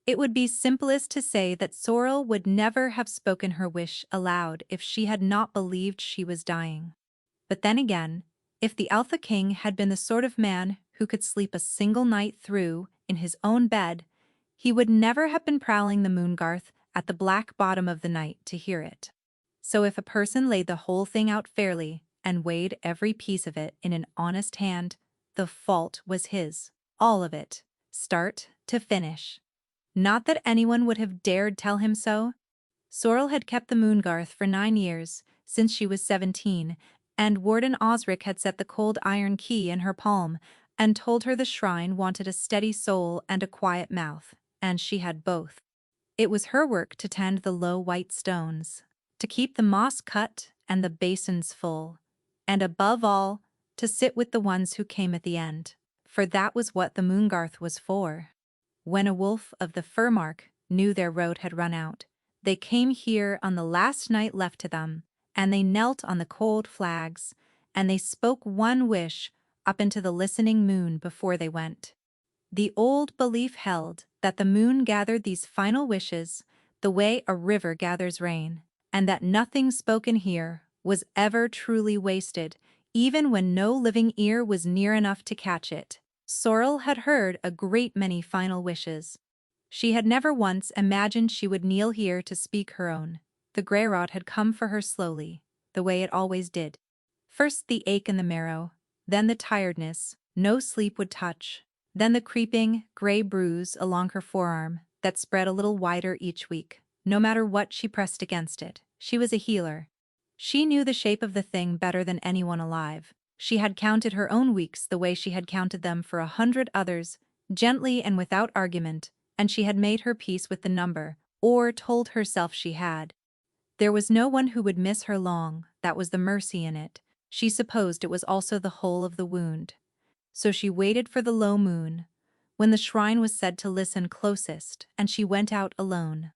It would be simplest to say that Sorrel would never have spoken her wish aloud if she had not believed she was dying. But then again, if the Alpha King had been the sort of man who could sleep a single night through in his own bed, he would never have been prowling the Moongarth at the black bottom of the night to hear it. So if a person laid the whole thing out fairly and weighed every piece of it in an honest hand, the fault was his, all of it, start to finish. Not that anyone would have dared tell him so. Sorrel had kept the Moongarth for 9 years, since she was 17, and Warden Osric had set the cold iron key in her palm and told her the shrine wanted a steady soul and a quiet mouth, and she had both. It was her work to tend the low white stones, to keep the moss cut and the basins full, and above all, to sit with the ones who came at the end, for that was what the Moongarth was for. When a wolf of the Furmark knew their road had run out, they came here on the last night left to them, and they knelt on the cold flags, and they spoke one wish up into the listening moon before they went. The old belief held that the moon gathered these final wishes the way a river gathers rain, and that nothing spoken here was ever truly wasted, even when no living ear was near enough to catch it. Sorrel had heard a great many final wishes. She had never once imagined she would kneel here to speak her own. The grey rot had come for her slowly, the way it always did. First the ache in the marrow, then the tiredness no sleep would touch, then the creeping, grey bruise along her forearm that spread a little wider each week. No matter what she pressed against it, she was a healer. She knew the shape of the thing better than anyone alive. She had counted her own weeks the way she had counted them for 100 others, gently and without argument, and she had made her peace with the number, or told herself she had. There was no one who would miss her long, that was the mercy in it. She supposed it was also the whole of the wound. So she waited for the low moon, when the shrine was said to listen closest, and she went out alone.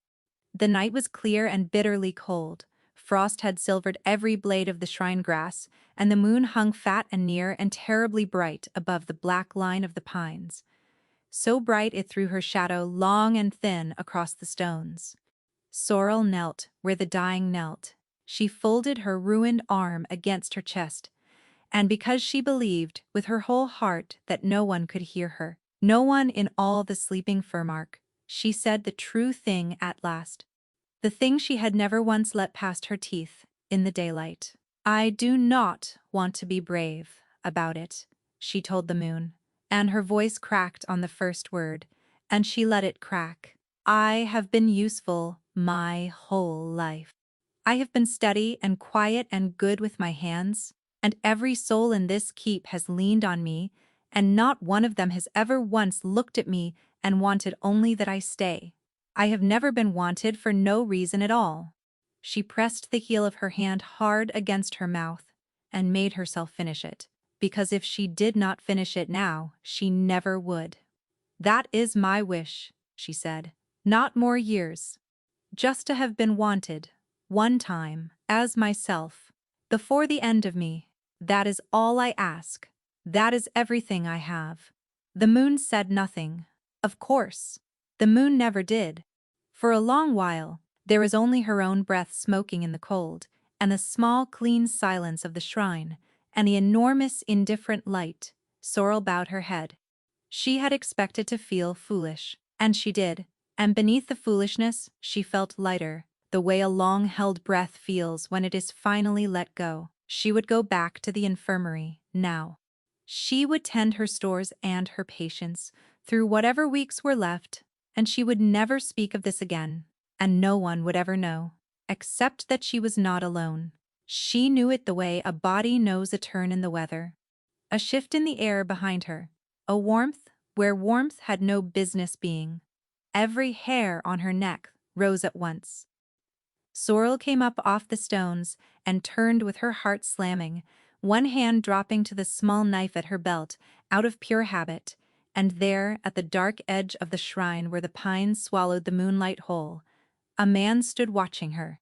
The night was clear and bitterly cold. Frost had silvered every blade of the shrine grass, and the moon hung fat and near and terribly bright above the black line of the pines. So bright it threw her shadow long and thin across the stones. Sorrel knelt where the dying knelt. She folded her ruined arm against her chest, and because she believed with her whole heart that no one could hear her, no one in all the sleeping Furmark, she said the true thing at last. The thing she had never once let past her teeth in the daylight. "I do not want to be brave about it," she told the moon, and her voice cracked on the first word, and she let it crack. "I have been useful my whole life. I have been steady and quiet and good with my hands, and every soul in this keep has leaned on me, and not one of them has ever once looked at me and wanted only that I stay. I have never been wanted for no reason at all." She pressed the heel of her hand hard against her mouth and made herself finish it, because if she did not finish it now, she never would. "That is my wish," she said. "Not more years. Just to have been wanted, one time, as myself, before the end of me. That is all I ask. That is everything I have." The moon said nothing. Of course. The moon never did. For a long while, there was only her own breath smoking in the cold, and the small clean silence of the shrine, and the enormous indifferent light. Sorrel bowed her head. She had expected to feel foolish, and she did, and beneath the foolishness she felt lighter, the way a long-held breath feels when it is finally let go. She would go back to the infirmary, now. She would tend her stores and her patients, through whatever weeks were left, and she would never speak of this again, and no one would ever know, except that she was not alone. She knew it the way a body knows a turn in the weather. A shift in the air behind her, a warmth where warmth had no business being. Every hair on her neck rose at once. Sorrel came up off the stones and turned with her heart slamming, one hand dropping to the small knife at her belt, out of pure habit, and there, at the dark edge of the shrine where the pines swallowed the moonlight whole, a man stood watching her.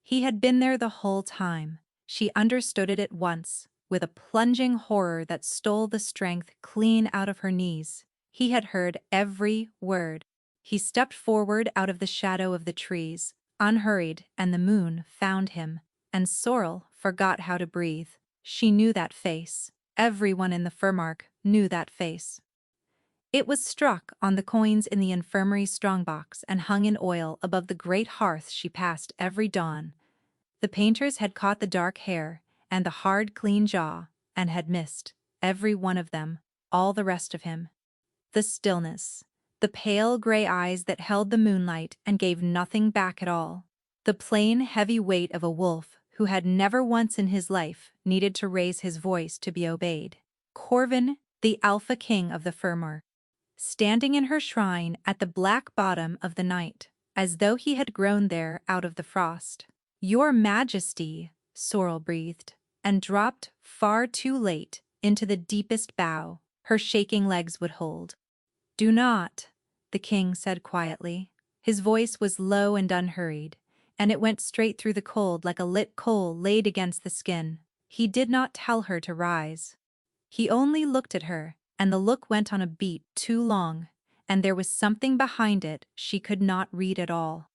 He had been there the whole time. She understood it at once, with a plunging horror that stole the strength clean out of her knees. He had heard every word. He stepped forward out of the shadow of the trees, unhurried, and the moon found him, and Sorrel forgot how to breathe. She knew that face. Everyone in the Furmark knew that face. It was struck on the coins in the infirmary strongbox and hung in oil above the great hearth she passed every dawn. The painters had caught the dark hair and the hard, clean jaw, and had missed, every one of them, all the rest of him. The stillness, the pale gray eyes that held the moonlight and gave nothing back at all. The plain, heavy weight of a wolf who had never once in his life needed to raise his voice to be obeyed. Corvin, the Alpha King of the Furmark, standing in her shrine at the black bottom of the night, as though he had grown there out of the frost. "Your Majesty," Sorrel breathed, and dropped, far too late, into the deepest bow her shaking legs would hold. "Do not," the king said quietly. His voice was low and unhurried, and it went straight through the cold like a lit coal laid against the skin. He did not tell her to rise. He only looked at her, and the look went on a beat too long, and there was something behind it she could not read at all.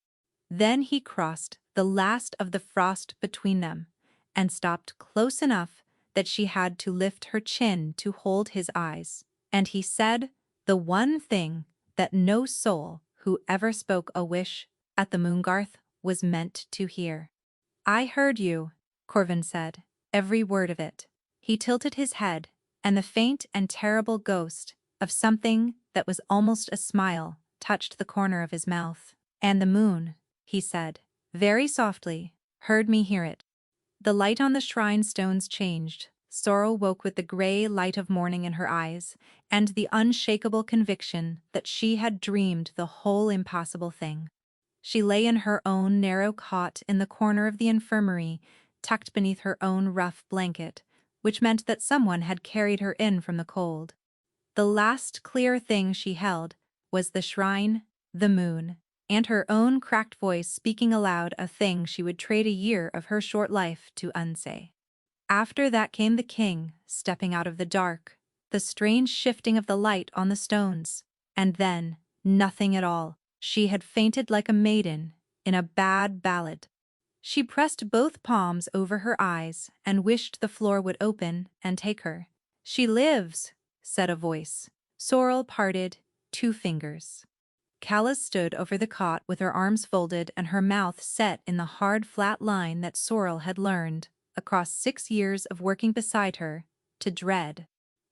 Then he crossed the last of the frost between them, and stopped close enough that she had to lift her chin to hold his eyes. And he said the one thing that no soul who ever spoke a wish at the Moongarth was meant to hear. "I heard you," Corvin said, "every word of it." He tilted his head, and the faint and terrible ghost of something that was almost a smile touched the corner of his mouth. "And the moon," he said, very softly, "heard me hear it." The light on the shrine stones changed. Sorrow woke with the gray light of morning in her eyes, and the unshakable conviction that she had dreamed the whole impossible thing. She lay in her own narrow cot in the corner of the infirmary, tucked beneath her own rough blanket, which meant that someone had carried her in from the cold. The last clear thing she held was the shrine, the moon, and her own cracked voice speaking aloud a thing she would trade a year of her short life to unsay. After that came the king, stepping out of the dark, the strange shifting of the light on the stones, and then nothing at all. She had fainted like a maiden in a bad ballad. She pressed both palms over her eyes and wished the floor would open and take her. "She lives," said a voice. Sorrel parted 2 fingers. Calla stood over the cot with her arms folded and her mouth set in the hard flat line that Sorrel had learned, across 6 years of working beside her, to dread.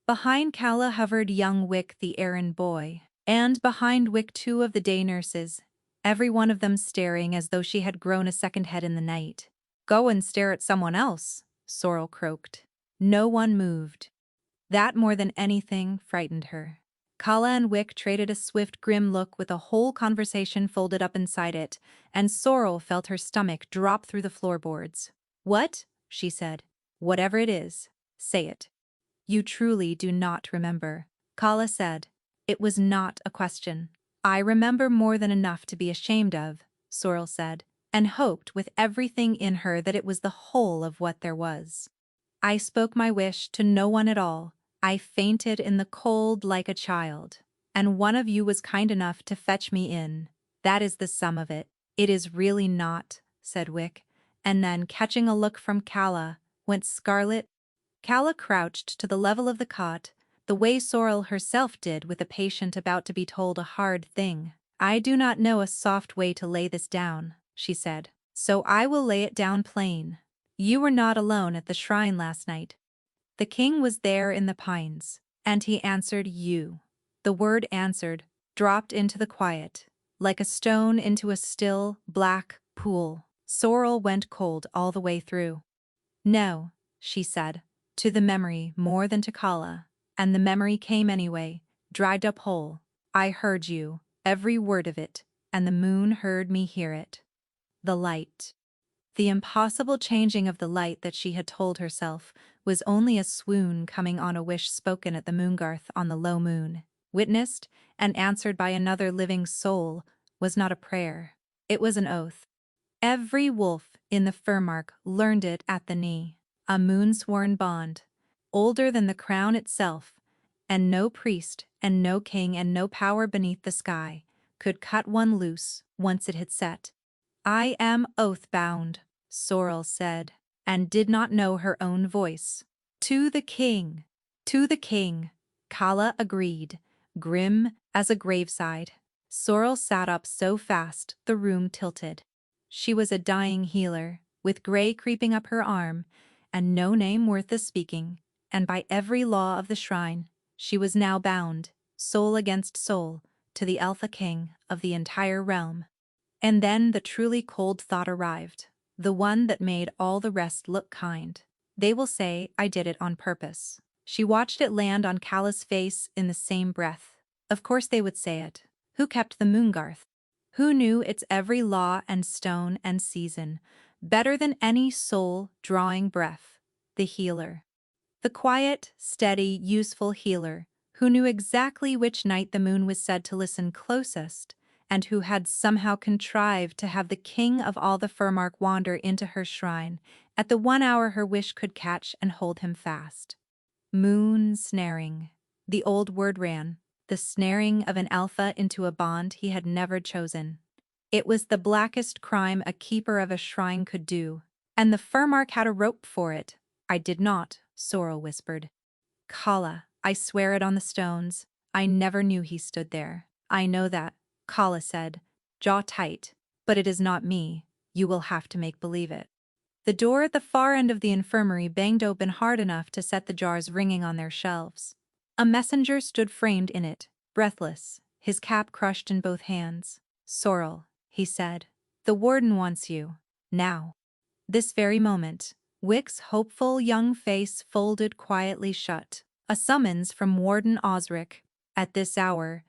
Behind Calla hovered young Wick the errand boy, and behind Wick 2 of the day nurses, every one of them staring as though she had grown a second head in the night. "Go and stare at someone else," Sorrel croaked. No one moved. That more than anything frightened her. Calla and Wick traded a swift, grim look with a whole conversation folded up inside it, and Sorrel felt her stomach drop through the floorboards. "What?" she said. "Whatever it is, say it." "You truly do not remember," Calla said. It was not a question. "I remember more than enough to be ashamed of," Sorrel said, and hoped with everything in her that it was the whole of what there was. "I spoke my wish to no one at all. I fainted in the cold like a child, and one of you was kind enough to fetch me in. That is the sum of it." "It is really not," said Wick, and then, catching a look from Calla, went scarlet. Calla crouched to the level of the cot, the way Sorrel herself did with a patient about to be told a hard thing. "I do not know a soft way to lay this down," she said, "so I will lay it down plain. You were not alone at the shrine last night. The king was there in the pines, and he answered you." The word "answered" dropped into the quiet, like a stone into a still, black pool. Sorrel went cold all the way through. "No," she said, to the memory more than to Calla, and the memory came anyway, dried up whole. "I heard you, every word of it, and the moon heard me hear it." The light. The impossible changing of the light that she had told herself was only a swoon coming on a wish spoken at the Moongarth on the low moon, witnessed and answered by another living soul, was not a prayer. It was an oath. Every wolf in the Furmark learned it at the knee, a moon-sworn bond, older than the crown itself, and no priest and no king and no power beneath the sky could cut one loose once it had set. I am oath-bound, Sorrel said, and did not know her own voice. To the king! To the king! Kala agreed, grim as a graveside. Sorrel sat up so fast the room tilted. She was a dying healer, with gray creeping up her arm, and no name worth the speaking, and by every law of the shrine, she was now bound, soul against soul, to the Alpha King of the entire realm. And then the truly cold thought arrived, the one that made all the rest look kind. They will say I did it on purpose. She watched it land on Kala's face in the same breath. Of course they would say it. Who kept the Moongarth? Who knew its every law and stone and season, better than any soul drawing breath? The healer. The quiet, steady, useful healer, who knew exactly which night the moon was said to listen closest, and who had somehow contrived to have the king of all the Furmark wander into her shrine at the 1 hour her wish could catch and hold him fast. Moon snaring. The old word ran, the snaring of an alpha into a bond he had never chosen. It was the blackest crime a keeper of a shrine could do, and the Furmark had a rope for it. I did not, Sorrel whispered. Kala, I swear it on the stones. I never knew he stood there. I know that, Kala said, jaw tight, but it is not me. You will have to make believe it. The door at the far end of the infirmary banged open hard enough to set the jars ringing on their shelves. A messenger stood framed in it, breathless, his cap crushed in both hands. Sorrel, he said, the warden wants you. Now. This very moment. Wick's hopeful young face folded quietly shut. A summons from Warden Osric. At this hour,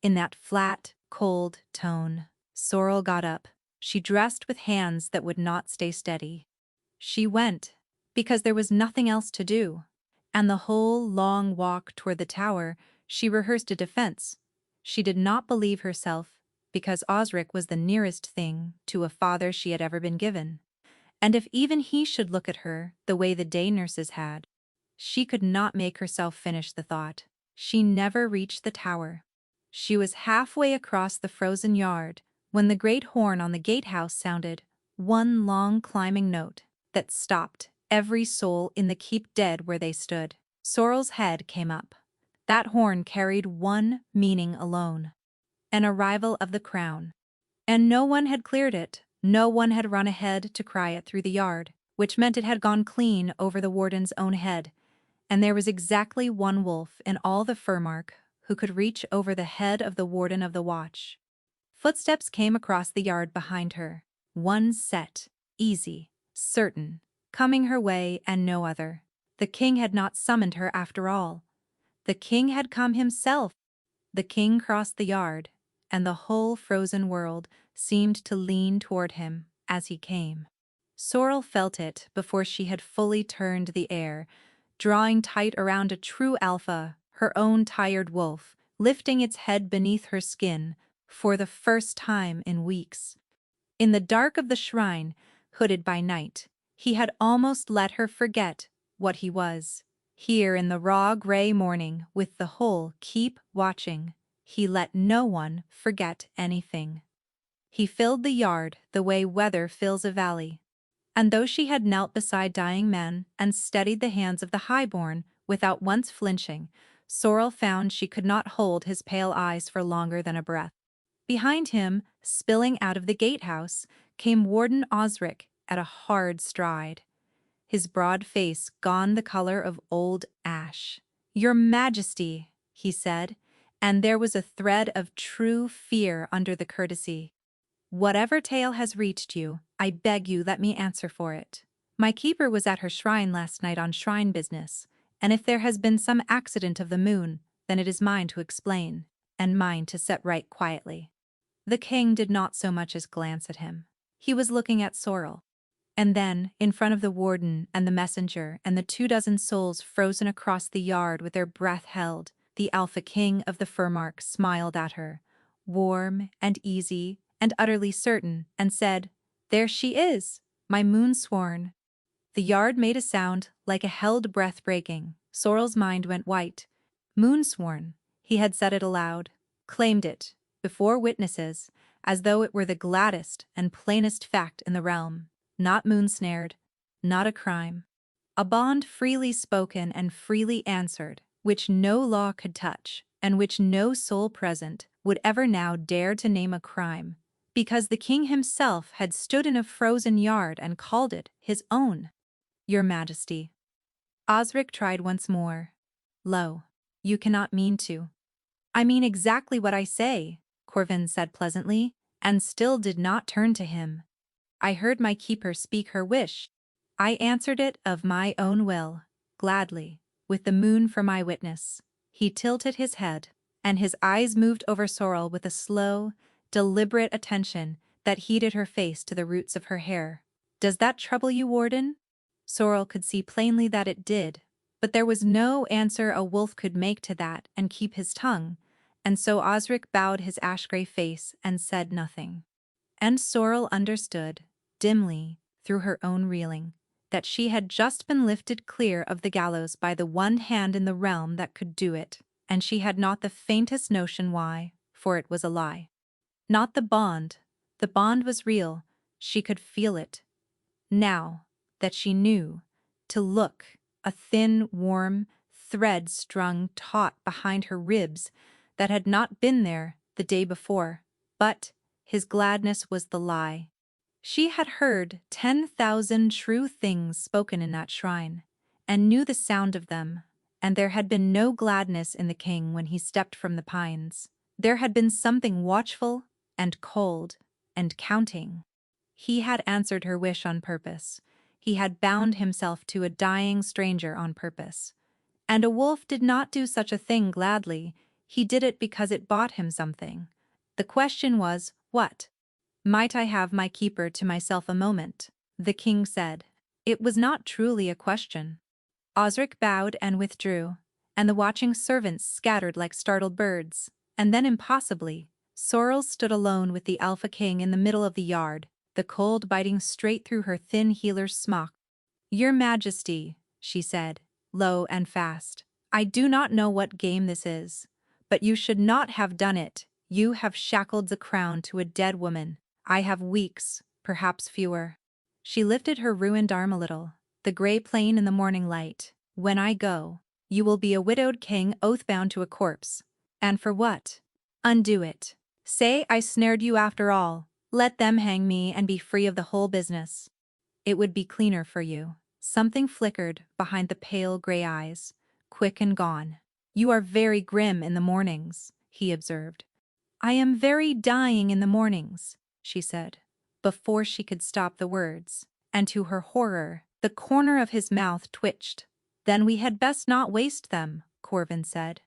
in that flat, cold tone. Sorrel got up. She dressed with hands that would not stay steady. She went, because there was nothing else to do. And the whole long walk toward the tower, she rehearsed a defense. She did not believe herself, because Osric was the nearest thing to a father she had ever been given. And if even he should look at her the way the day nurses had, she could not make herself finish the thought. She never reached the tower. She was halfway across the frozen yard when the great horn on the gatehouse sounded, one long climbing note that stopped every soul in the keep dead where they stood. Sorrel's head came up. That horn carried one meaning alone: an arrival of the crown. And no one had cleared it. No one had run ahead to cry it through the yard, which meant it had gone clean over the warden's own head. And there was exactly one wolf in all the Furmark who could reach over the head of the warden of the watch. Footsteps came across the yard behind her, one set, easy, certain, coming her way and no other. The king had not summoned her after all. The king had come himself. The king crossed the yard, and the whole frozen world seemed to lean toward him as he came. Sorrel felt it before she had fully turned the air, drawing tight around a true alpha, her own tired wolf, lifting its head beneath her skin for the first time in weeks. In the dark of the shrine, hooded by night, he had almost let her forget what he was. Here in the raw gray morning, with the whole keep watching, he let no one forget anything. He filled the yard the way weather fills a valley. And though she had knelt beside dying men and steadied the hands of the highborn without once flinching, Sorrel found she could not hold his pale eyes for longer than a breath. Behind him, spilling out of the gatehouse, came Warden Osric at a hard stride. His broad face gone the color of old ash. "Your Majesty," he said, and there was a thread of true fear under the courtesy. "Whatever tale has reached you, I beg you let me answer for it. My keeper was at her shrine last night on shrine business, and if there has been some accident of the moon, then it is mine to explain, and mine to set right quietly." The king did not so much as glance at him. He was looking at Sorrel. And then, in front of the warden and the messenger and the 24 souls frozen across the yard with their breath held, the Alpha King of the Furmark smiled at her, warm and easy and utterly certain, and said, "There she is, my moon-sworn." The yard made a sound like a held breath breaking. Sorrel's mind went white. Moon-sworn. He had said it aloud, claimed it, before witnesses, as though it were the gladdest and plainest fact in the realm. Not moon-snared, not a crime. A bond freely spoken and freely answered, which no law could touch, and which no soul present would ever now dare to name a crime, because the king himself had stood in a frozen yard and called it his own. Your Majesty. Osric tried once more. Lo, you cannot mean to. I mean exactly what I say, Corvin said pleasantly, and still did not turn to him. I heard my keeper speak her wish. I answered it of my own will, gladly, with the moon for my witness. He tilted his head, and his eyes moved over Sorrel with a slow, deliberate attention that heated her face to the roots of her hair. Does that trouble you, Warden? Sorrel could see plainly that it did, but there was no answer a wolf could make to that and keep his tongue, and so Osric bowed his ash-gray face and said nothing. And Sorrel understood, dimly, through her own reeling, that she had just been lifted clear of the gallows by the one hand in the realm that could do it, and she had not the faintest notion why, for it was a lie. Not the bond was real, she could feel it. Now that she knew, to look, a thin, warm thread strung taut behind her ribs that had not been there the day before, but his gladness was the lie. She had heard 10,000 true things spoken in that shrine, and knew the sound of them, and there had been no gladness in the king when he stepped from the pines. There had been something watchful and cold and counting. He had answered her wish on purpose. He had bound himself to a dying stranger on purpose. And a wolf did not do such a thing gladly, he did it because it bought him something. The question was, what? Might I have my keeper to myself a moment? The king said. It was not truly a question. Osric bowed and withdrew, and the watching servants scattered like startled birds. And then impossibly, Sorrel stood alone with the Alpha King in the middle of the yard, the cold biting straight through her thin healer's smock. Your Majesty, she said, low and fast, I do not know what game this is, but you should not have done it. You have shackled the crown to a dead woman. I have weeks, perhaps fewer. She lifted her ruined arm a little, the gray plain in the morning light. When I go, you will be a widowed king oath-bound to a corpse. And for what? Undo it. Say I snared you after all. Let them hang me and be free of the whole business. It would be cleaner for you. Something flickered behind the pale gray eyes, quick and gone. You are very grim in the mornings, he observed. I am very dying in the mornings, she said, before she could stop the words, and to her horror, the corner of his mouth twitched. Then we had best not waste them, Corvin said.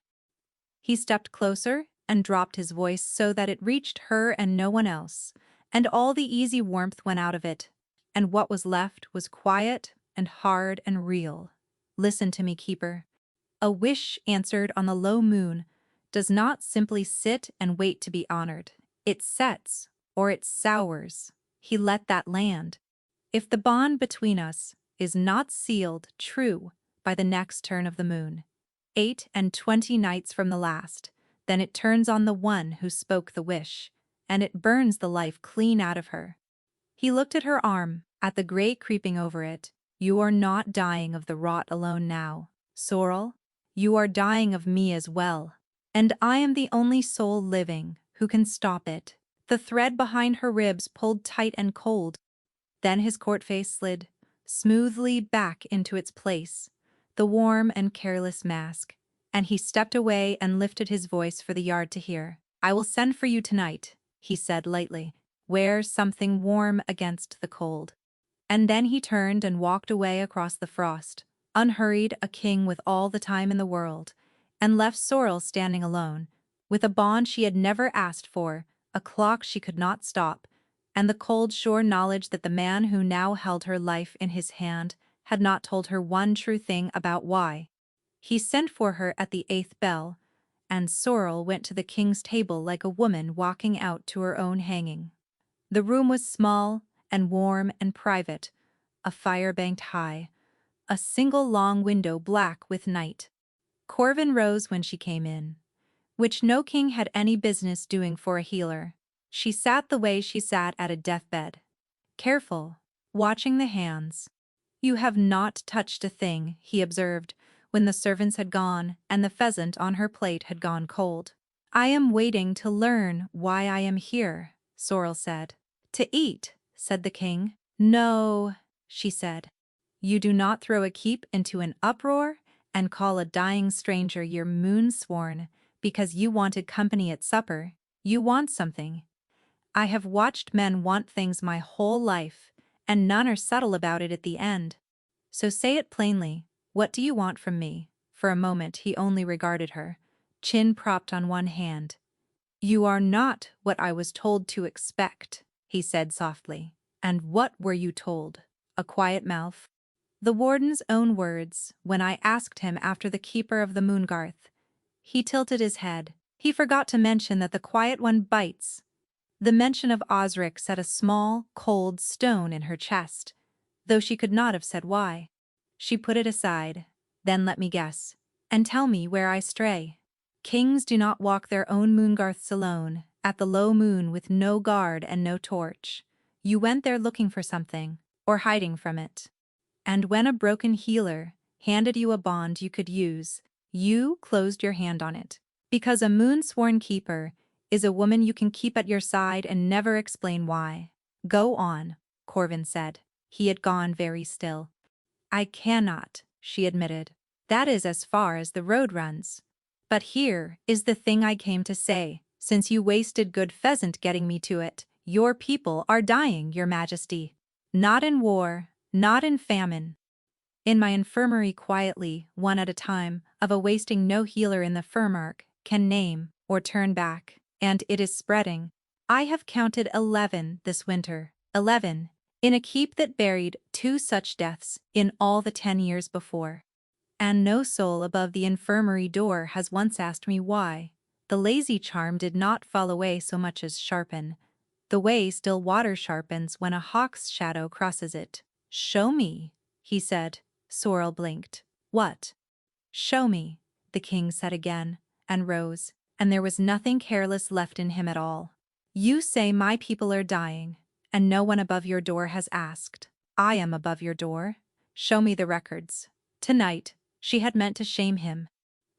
He stepped closer and dropped his voice so that it reached her and no one else, and all the easy warmth went out of it, and what was left was quiet and hard and real. Listen to me, keeper. A wish answered on the low moon does not simply sit and wait to be honored. It sets, or it sours. He let that land. If the bond between us is not sealed true by the next turn of the moon, 28 nights from the last, then it turns on the one who spoke the wish, and it burns the life clean out of her. He looked at her arm, at the gray creeping over it. You are not dying of the rot alone now, Sorrel. You are dying of me as well. And I am the only soul living who can stop it. The thread behind her ribs pulled tight and cold. Then his court face slid smoothly back into its place, the warm and careless mask, and he stepped away and lifted his voice for the yard to hear. I will send for you tonight, he said lightly. Wear something warm against the cold. And then he turned and walked away across the frost, unhurried, a king with all the time in the world, and left Sorrel standing alone, with a bond she had never asked for, a clock she could not stop, and the cold sure knowledge that the man who now held her life in his hand had not told her one true thing about why. He sent for her at the 8th bell, and Sorrel went to the king's table like a woman walking out to her own hanging. The room was small and warm and private, a fire banked high, a single long window black with night. Corvin rose when she came in. which no king had any business doing for a healer. She sat the way she sat at a deathbed. Careful, watching the hands. You have not touched a thing, he observed, when the servants had gone and the pheasant on her plate had gone cold. I am waiting to learn why I am here, Sorrel said. To eat, said the king. No, she said. You do not throw a keep into an uproar and call a dying stranger your moon-sworn because you wanted company at supper. You want something. I have watched men want things my whole life, and none are subtle about it at the end. So say it plainly. What do you want from me? For a moment he only regarded her, chin propped on one hand. You are not what I was told to expect, he said softly. And what were you told? A quiet mouth? The warden's own words, when I asked him after the keeper of the Moongarth. He tilted his head. He forgot to mention that the quiet one bites. The mention of Osric set a small, cold stone in her chest, though she could not have said why. She put it aside. Then let me guess, and tell me where I stray. Kings do not walk their own Moongarths alone, at the low moon with no guard and no torch. You went there looking for something, or hiding from it. And when a broken healer handed you a bond you could use, you closed your hand on it. Because a moon-sworn keeper is a woman you can keep at your side and never explain why. Go on, Corvin said. He had gone very still. I cannot, she admitted. That is as far as the road runs. But here is the thing I came to say. Since you wasted good pheasant getting me to it, your people are dying, your majesty. Not in war, not in famine. In my infirmary quietly, one at a time, of a wasting no healer in the Firmark can name or turn back, and it is spreading. I have counted 11 this winter, 11, in a keep that buried 2 such deaths in all the 10 years before. And no soul above the infirmary door has once asked me why. The lazy charm did not fall away so much as sharpen. The way still water sharpens when a hawk's shadow crosses it. Show me, he said. Sorrel blinked. What? Show me, the king said again, and rose, and there was nothing careless left in him at all. You say my people are dying, and no one above your door has asked. I am above your door. Show me the records. Tonight, she had meant to shame him.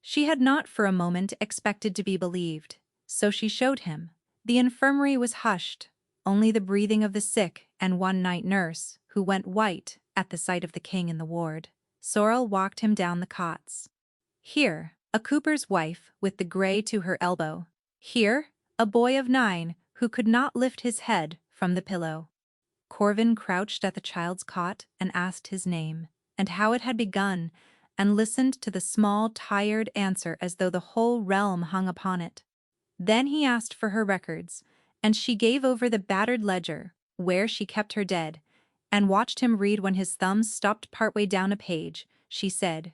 She had not for a moment expected to be believed, so she showed him. The infirmary was hushed, only the breathing of the sick and one night nurse, who went white at the sight of the king in the ward. Sorrel walked him down the cots. Here, a cooper's wife with the grey to her elbow. Here, a boy of 9 who could not lift his head from the pillow. Corvin crouched at the child's cot and asked his name, and how it had begun, and listened to the small, tired answer as though the whole realm hung upon it. Then he asked for her records, and she gave over the battered ledger, where she kept her dead, and watched him read. When his thumbs stopped partway down a page, she said,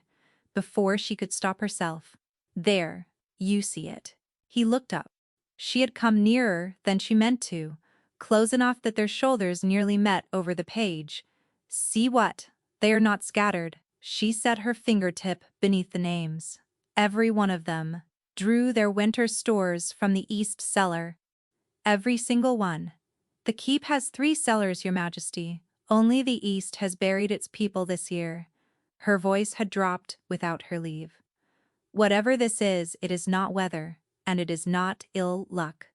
before she could stop herself, There, you see it. He looked up. She had come nearer than she meant to, close enough that their shoulders nearly met over the page. See what? They are not scattered. She set her fingertip beneath the names. Every one of them drew their winter stores from the east cellar. Every single one. The keep has 3 cellars, your majesty. Only the east has buried its people this year. Her voice had dropped without her leave. Whatever this is, it is not weather, and it is not ill luck.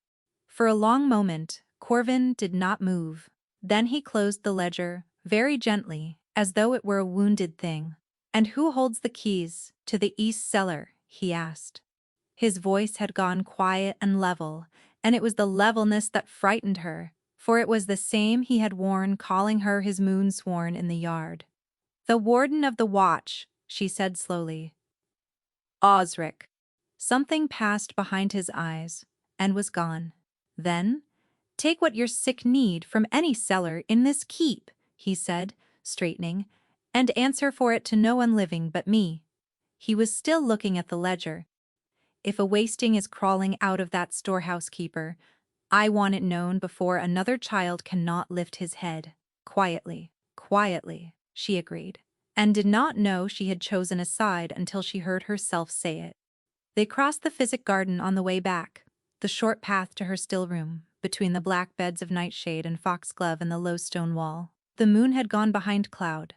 For a long moment, Corvin did not move. Then he closed the ledger, very gently, as though it were a wounded thing. And who holds the keys to the east cellar? He asked. His voice had gone quiet and level, and it was the levelness that frightened her, for it was the same he had worn calling her his moon-sworn in the yard. The warden of the watch, she said slowly. Osric. Something passed behind his eyes, and was gone. Then, take what your sick need from any cellar in this keep, he said, straightening, and answer for it to no one living but me. He was still looking at the ledger. If a wasting is crawling out of that storehouse keeper, I want it known before another child cannot lift his head. Quietly, she agreed, and did not know she had chosen a side until she heard herself say it. They crossed the physic garden on the way back, the short path to her still room, between the black beds of nightshade and foxglove and the low stone wall. The moon had gone behind cloud.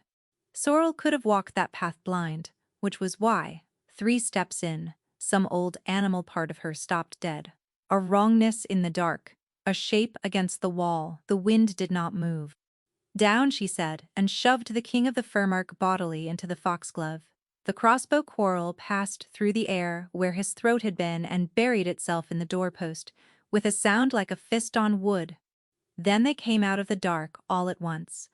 Sorrel could have walked that path blind, which was why, 3 steps in, some old animal part of her stopped dead. A wrongness in the dark, a shape against the wall. The wind did not move. Down, she said, and shoved the king of the furmark bodily into the foxglove. The crossbow quarrel passed through the air where his throat had been and buried itself in the doorpost, with a sound like a fist on wood. Then they came out of the dark all at once.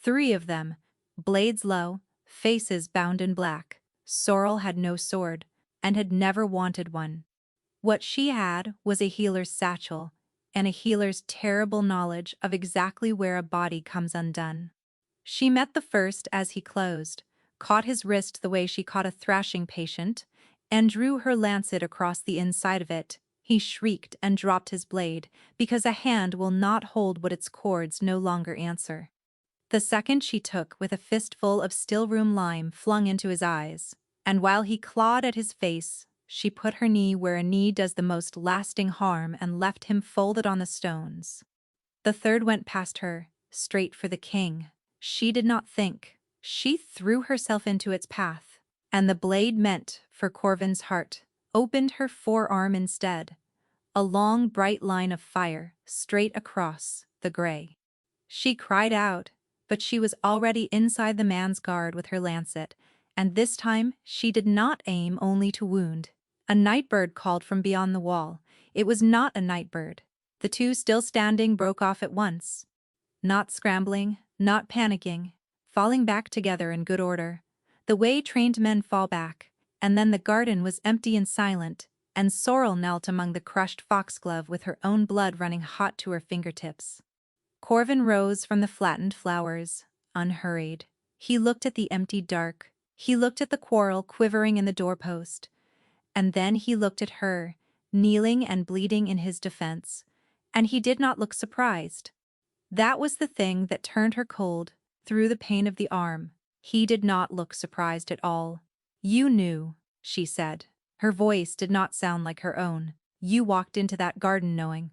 3 of them, blades low, faces bound in black. Sorrel had no sword, and had never wanted one. What she had was a healer's satchel, and a healer's terrible knowledge of exactly where a body comes undone. She met the first as he closed, caught his wrist the way she caught a thrashing patient, and drew her lancet across the inside of it. He shrieked and dropped his blade, because a hand will not hold what its cords no longer answer. The second she took with a fistful of still-room lime flung into his eyes, and while he clawed at his face, she put her knee where a knee does the most lasting harm and left him folded on the stones. The third went past her, straight for the king. She did not think. She threw herself into its path, and the blade meant for Corvin's heart opened her forearm instead. A long, bright line of fire, straight across the gray. She cried out, but she was already inside the man's guard with her lancet, and this time she did not aim only to wound. A nightbird called from beyond the wall. It was not a nightbird. The 2 still standing broke off at once. Not scrambling, not panicking, falling back together in good order. The way trained men fall back, and then the garden was empty and silent, and Sorrel knelt among the crushed foxglove with her own blood running hot to her fingertips. Corvin rose from the flattened flowers, unhurried. He looked at the empty dark. He looked at the quarrel quivering in the doorpost. And then he looked at her, kneeling and bleeding in his defense, and he did not look surprised. That was the thing that turned her cold, through the pain of the arm. He did not look surprised at all. "You knew," she said. Her voice did not sound like her own. "You walked into that garden knowing."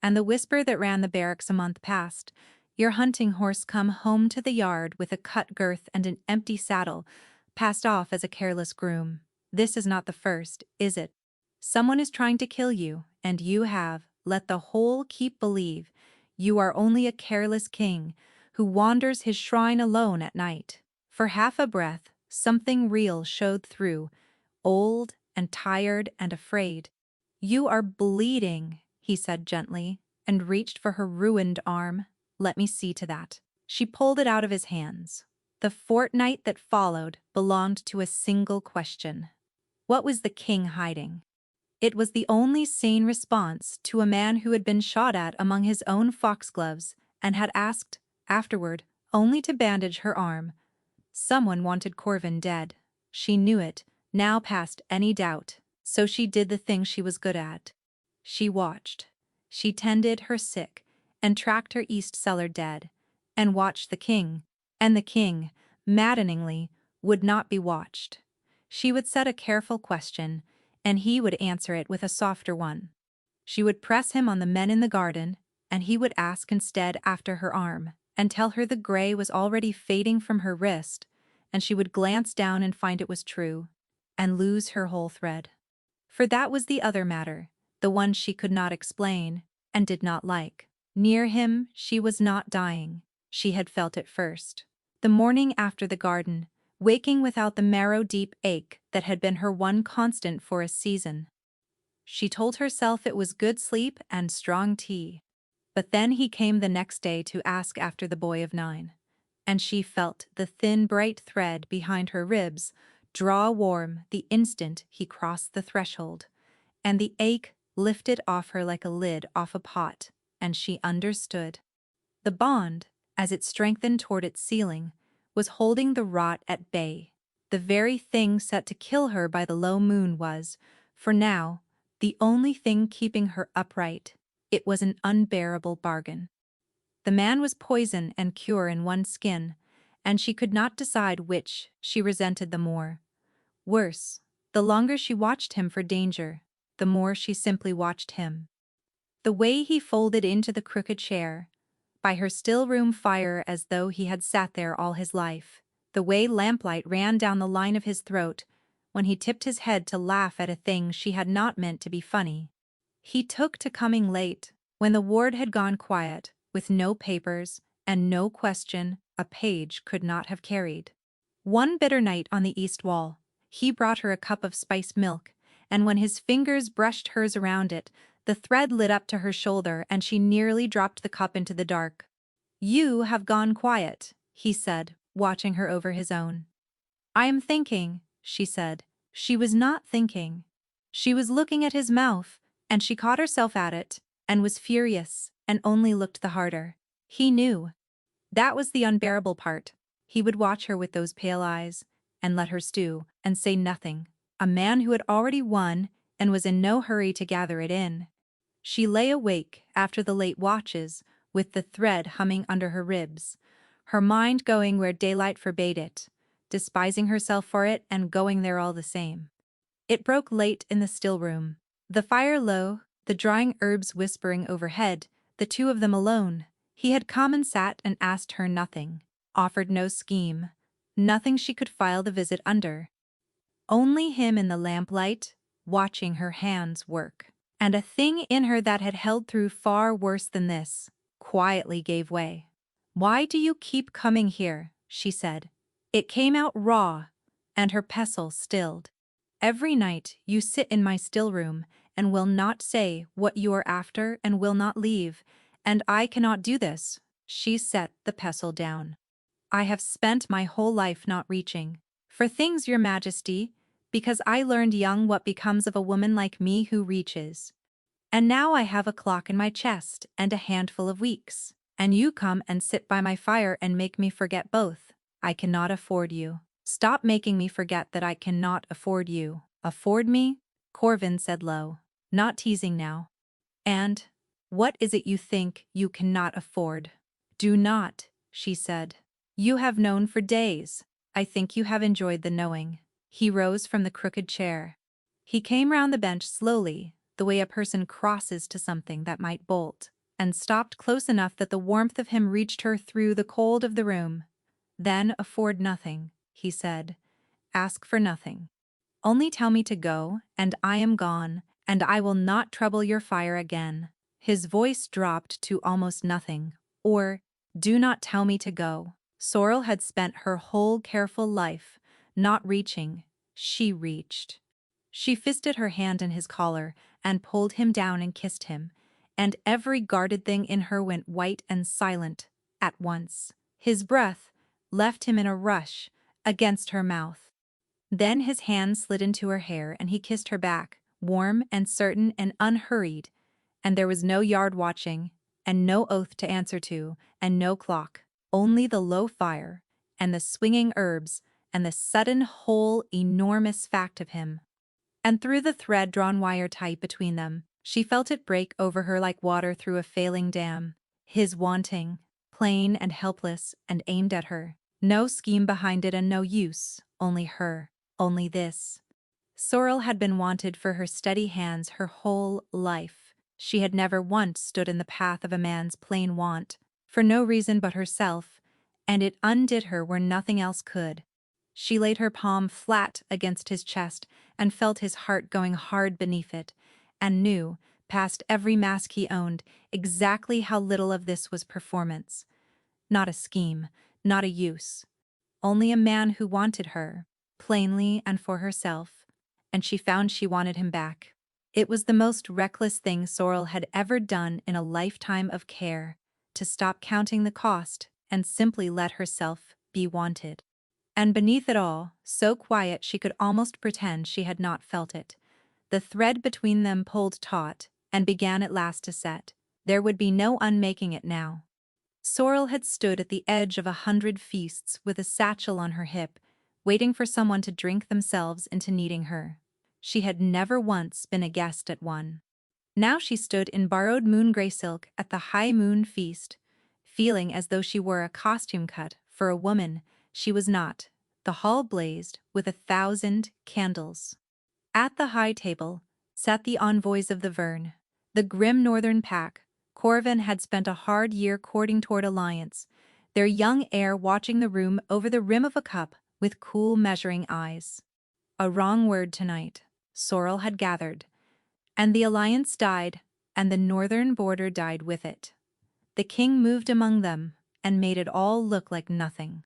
And the whisper that ran the barracks a month past, "Your hunting horse come home to the yard with a cut girth and an empty saddle," passed off as a careless groom. This is not the first, is it? Someone is trying to kill you, and you have, let the whole keep believe, you are only a careless king who wanders his shrine alone at night. For half a breath, something real showed through, old and tired and afraid. "You are bleeding," he said gently, and reached for her ruined arm. "Let me see to that." She pulled it out of his hands. The fortnight that followed belonged to a single question. What was the king hiding? It was the only sane response to a man who had been shot at among his own foxgloves and had asked, afterward, only to bandage her arm. Someone wanted Corvin dead. She knew it, now past any doubt, so she did the thing she was good at. She watched. She tended her sick, and tracked her east cellar dead, and watched the king, and the king, maddeningly, would not be watched. She would set a careful question, and he would answer it with a softer one. She would press him on the men in the garden, and he would ask instead after her arm, and tell her the gray was already fading from her wrist, and she would glance down and find it was true, and lose her whole thread. For that was the other matter, the one she could not explain, and did not like. Near him, she was not dying. She had felt it first. The morning after the garden, waking without the marrow-deep ache that had been her one constant for a season. She told herself it was good sleep and strong tea. But then he came the next day to ask after the boy of 9, and she felt the thin, bright thread behind her ribs draw warm the instant he crossed the threshold, and the ache lifted off her like a lid off a pot, and she understood. The bond, as it strengthened toward its ceiling, was holding the rot at bay. The very thing set to kill her by the low moon was, for now, the only thing keeping her upright. It was an unbearable bargain. The man was poison and cure in one skin, and she could not decide which she resented the more. Worse, The longer she watched him for danger, the more she simply watched him. The way he folded into the crooked chair, by her still room fire as though he had sat there all his life, the way lamplight ran down the line of his throat when he tipped his head to laugh at a thing she had not meant to be funny. He took to coming late, when the ward had gone quiet, with no papers, and no question a page could not have carried. One bitter night on the east wall, he brought her a cup of spiced milk, and when his fingers brushed hers around it, the thread lit up to her shoulder and she nearly dropped the cup into the dark. "You have gone quiet," he said, watching her over his own. "I am thinking," she said. She was not thinking. She was looking at his mouth, and she caught herself at it, and was furious, and only looked the harder. He knew. That was the unbearable part. He would watch her with those pale eyes, and let her stew, and say nothing. A man who had already won, and was in no hurry to gather it in. She lay awake after the late watches, with the thread humming under her ribs, her mind going where daylight forbade it, despising herself for it and going there all the same. It broke late in the still room. The fire low, the drying herbs whispering overhead, the two of them alone. He had come and sat and asked her nothing, offered no scheme, nothing she could file the visit under. Only him in the lamplight, watching her hands work. And a thing in her that had held through far worse than this, quietly gave way. "Why do you keep coming here?" she said. It came out raw, and her pestle stilled. "Every night you sit in my still room, and will not say what you are after and will not leave, and I cannot do this." She set the pestle down. "I have spent my whole life not reaching for things, your majesty, because I learned young what becomes of a woman like me who reaches. And now I have a clock in my chest and a handful of weeks, and you come and sit by my fire and make me forget both. I cannot afford you. Stop making me forget that I cannot afford you." "Afford me?" Corvin said low. "Not teasing now. And what is it you think you cannot afford?" "Do not," she said. "You have known for days. I think you have enjoyed the knowing." He rose from the crooked chair. He came round the bench slowly, the way a person crosses to something that might bolt, and stopped close enough that the warmth of him reached her through the cold of the room. "Then afford nothing," he said. "Ask for nothing. Only tell me to go, and I am gone, and I will not trouble your fire again." His voice dropped to almost nothing. Or, "Do not tell me to go." Sorrel had spent her whole careful life not reaching. She reached. She fisted her hand in his collar and pulled him down and kissed him, and every guarded thing in her went white and silent at once. His breath left him in a rush against her mouth. Then his hand slid into her hair and he kissed her back, warm and certain and unhurried, and there was no yard watching, and no oath to answer to, and no clock, only the low fire, and the swinging herbs, and the sudden whole enormous fact of him. And through the thread drawn wire tight between them, she felt it break over her like water through a failing dam. His wanting, plain and helpless, and aimed at her. No scheme behind it and no use, only her, only this. Sorrel had been wanted for her steady hands her whole life. She had never once stood in the path of a man's plain want, for no reason but herself, and it undid her where nothing else could. She laid her palm flat against his chest and felt his heart going hard beneath it, and knew, past every mask he owned, exactly how little of this was performance. Not a scheme, not a use. Only a man who wanted her, plainly and for herself, and she found she wanted him back. It was the most reckless thing Sorrel had ever done in a lifetime of care, to stop counting the cost and simply let herself be wanted. And beneath it all, so quiet she could almost pretend she had not felt it, the thread between them pulled taut and began at last to set. There would be no unmaking it now. Sorrel had stood at the edge of 100 feasts with a satchel on her hip, waiting for someone to drink themselves into needing her. She had never once been a guest at one. Now she stood in borrowed moon-gray silk at the high moon feast, feeling as though she were a costume cut for a woman she was not. The hall blazed with 1,000 candles. At the high table sat the envoys of the Verne, the grim northern pack. Corvin had spent a hard year courting toward alliance, their young heir watching the room over the rim of a cup with cool measuring eyes. A wrong word tonight, Sorrel had gathered, and the alliance died, and the northern border died with it. The king moved among them and made it all look like nothing.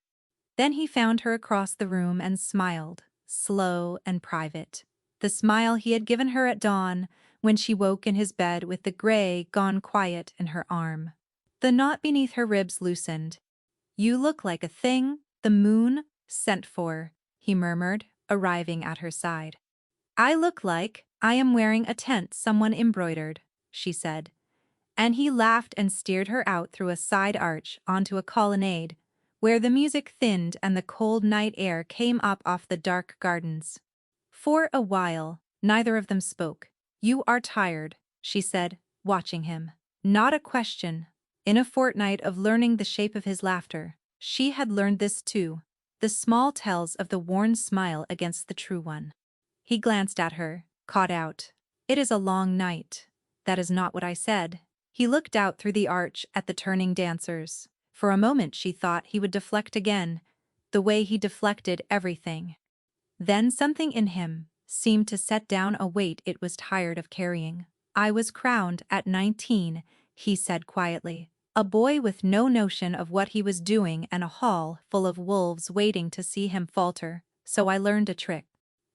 Then he found her across the room and smiled, slow and private. The smile he had given her at dawn when she woke in his bed with the gray gone quiet in her arm. The knot beneath her ribs loosened. "You look like a thing the moon sent for," he murmured, arriving at her side. "I look like I am wearing a tent someone embroidered," she said. And he laughed and steered her out through a side arch onto a colonnade, where the music thinned and the cold night air came up off the dark gardens. For a while, neither of them spoke. "You are tired," she said, watching him. Not a question. In a fortnight of learning the shape of his laughter, she had learned this too, the small tells of the worn smile against the true one. He glanced at her, caught out, "It is a long night." "That is not what I said." He looked out through the arch at the turning dancers. For a moment she thought he would deflect again, the way he deflected everything. Then something in him seemed to set down a weight it was tired of carrying. "I was crowned at 19, he said quietly. A boy with no notion of what he was doing and a hall full of wolves waiting to see him falter. So I learned a trick.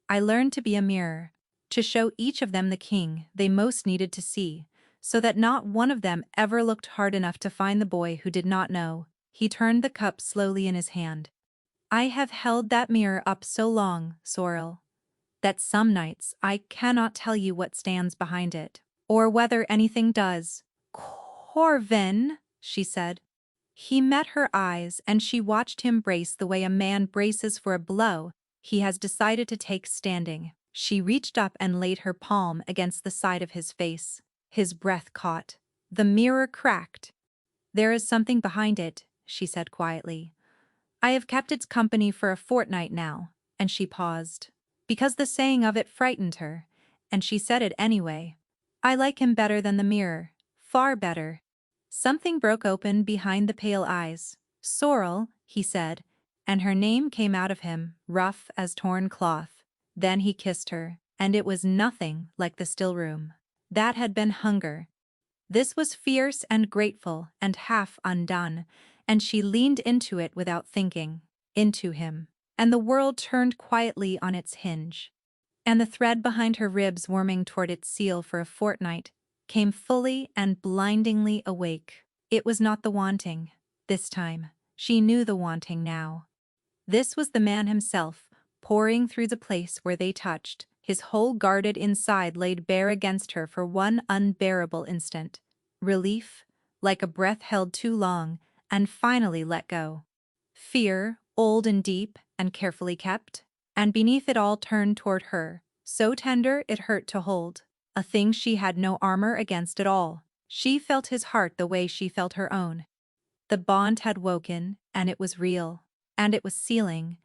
I learned to be a mirror, to show each of them the king they most needed to see, so that not one of them ever looked hard enough to find the boy who did not know." He turned the cup slowly in his hand. "I have held that mirror up so long, Sorrel, that some nights I cannot tell you what stands behind it, or whether anything does." "Corvin," she said. He met her eyes and she watched him brace the way a man braces for a blow he has decided to take standing. She reached up and laid her palm against the side of his face. His breath caught. The mirror cracked. "There is something behind it," she said quietly. "I have kept its company for a fortnight now," and she paused. Because the saying of it frightened her, and she said it anyway. "I like him better than the mirror, far better." Something broke open behind the pale eyes. "Sorrel," he said, and her name came out of him, rough as torn cloth. Then he kissed her, and it was nothing like the still room. That had been hunger. This was fierce and grateful and half undone, and she leaned into it without thinking, into him, and the world turned quietly on its hinge. And the thread behind her ribs warming toward its seal for a fortnight came fully and blindingly awake. It was not the wanting, this time. She knew the wanting now. This was the man himself, pouring through the place where they touched, his whole guarded inside laid bare against her for one unbearable instant. Relief, like a breath held too long, and finally let go. Fear, old and deep and carefully kept, and beneath it all turned toward her, so tender it hurt to hold, a thing she had no armor against at all. She felt his heart the way she felt her own. The bond had woken, and it was real, and it was sealing,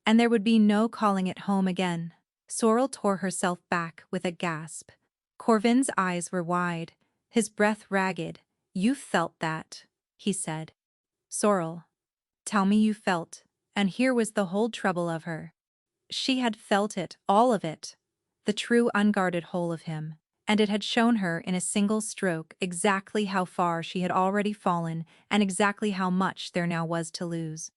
and there would be no calling it home again. Sorrel tore herself back with a gasp. Corvin's eyes were wide, his breath ragged. "You felt that," he said. "Sorrel, tell me you felt," and here was the whole trouble of her. She had felt it, all of it, the true unguarded whole of him, and it had shown her in a single stroke exactly how far she had already fallen and exactly how much there now was to lose.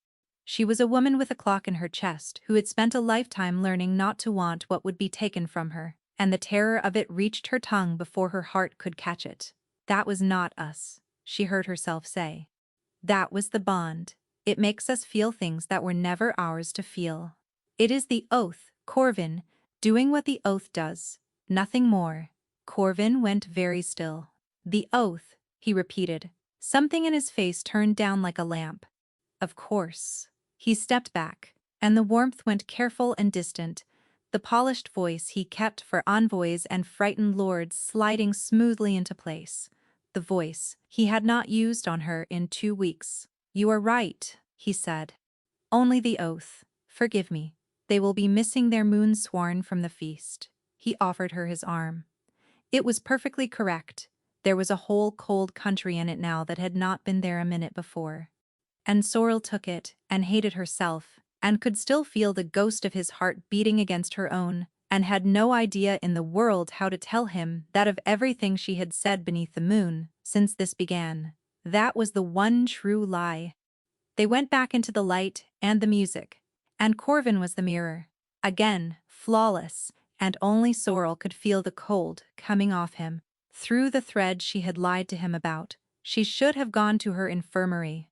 She was a woman with a clock in her chest who had spent a lifetime learning not to want what would be taken from her, and the terror of it reached her tongue before her heart could catch it. "That was not us," she heard herself say. "That was the bond. It makes us feel things that were never ours to feel. It is the oath, Corvin, doing what the oath does, nothing more." Corvin went very still. "The oath," he repeated. Something in his face turned down like a lamp. "Of course." He stepped back, and the warmth went careful and distant, the polished voice he kept for envoys and frightened lords sliding smoothly into place. The voice he had not used on her in 2 weeks. "You are right," he said. "Only the oath. Forgive me. They will be missing their moon sworn from the feast." He offered her his arm. It was perfectly correct. There was a whole cold country in it now that had not been there a minute before. And Sorrel took it and hated herself, and could still feel the ghost of his heart beating against her own, and had no idea in the world how to tell him that of everything she had said beneath the moon, since this began, that was the one true lie. They went back into the light and the music, and Corvin was the mirror. Again, flawless, and only Sorrel could feel the cold coming off him. Through the thread she had lied to him about, she should have gone to her infirmary.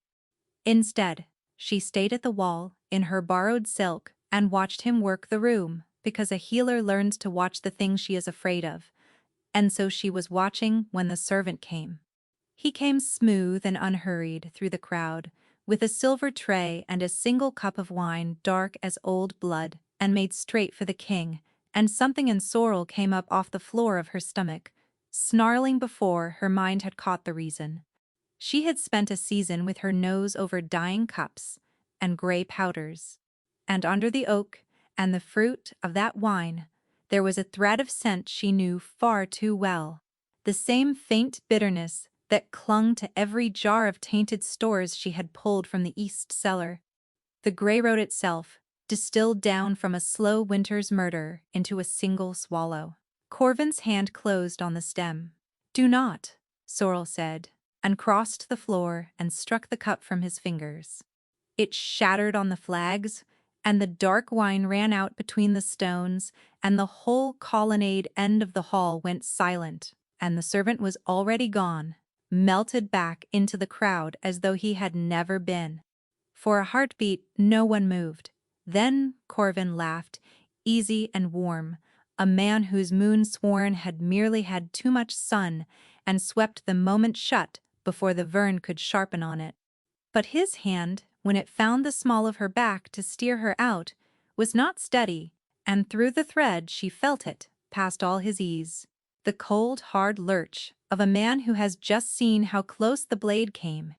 Instead, she stayed at the wall, in her borrowed silk, and watched him work the room, because a healer learns to watch the things she is afraid of. And so she was watching when the servant came. He came smooth and unhurried through the crowd, with a silver tray and a single cup of wine dark as old blood, and made straight for the king, and something in Sorrel came up off the floor of her stomach, snarling before her mind had caught the reason. She had spent a season with her nose over dying cups and grey powders, and under the oak and the fruit of that wine there was a thread of scent she knew far too well, the same faint bitterness that clung to every jar of tainted stores she had pulled from the east cellar. The grey road itself, distilled down from a slow winter's murder into a single swallow. Corvin's hand closed on the stem. "Do not," Sorrel said, and crossed the floor and struck the cup from his fingers. It shattered on the flags, and the dark wine ran out between the stones, and the whole colonnade end of the hall went silent, and the servant was already gone, melted back into the crowd as though he had never been. For a heartbeat, no one moved. Then Corvin laughed, easy and warm, a man whose moon-sworn had merely had too much sun and swept the moment shut before the vern could sharpen on it. But his hand, when it found the small of her back to steer her out, was not steady, and through the thread she felt it, past all his ease. The cold, hard lurch of a man who has just seen how close the blade came.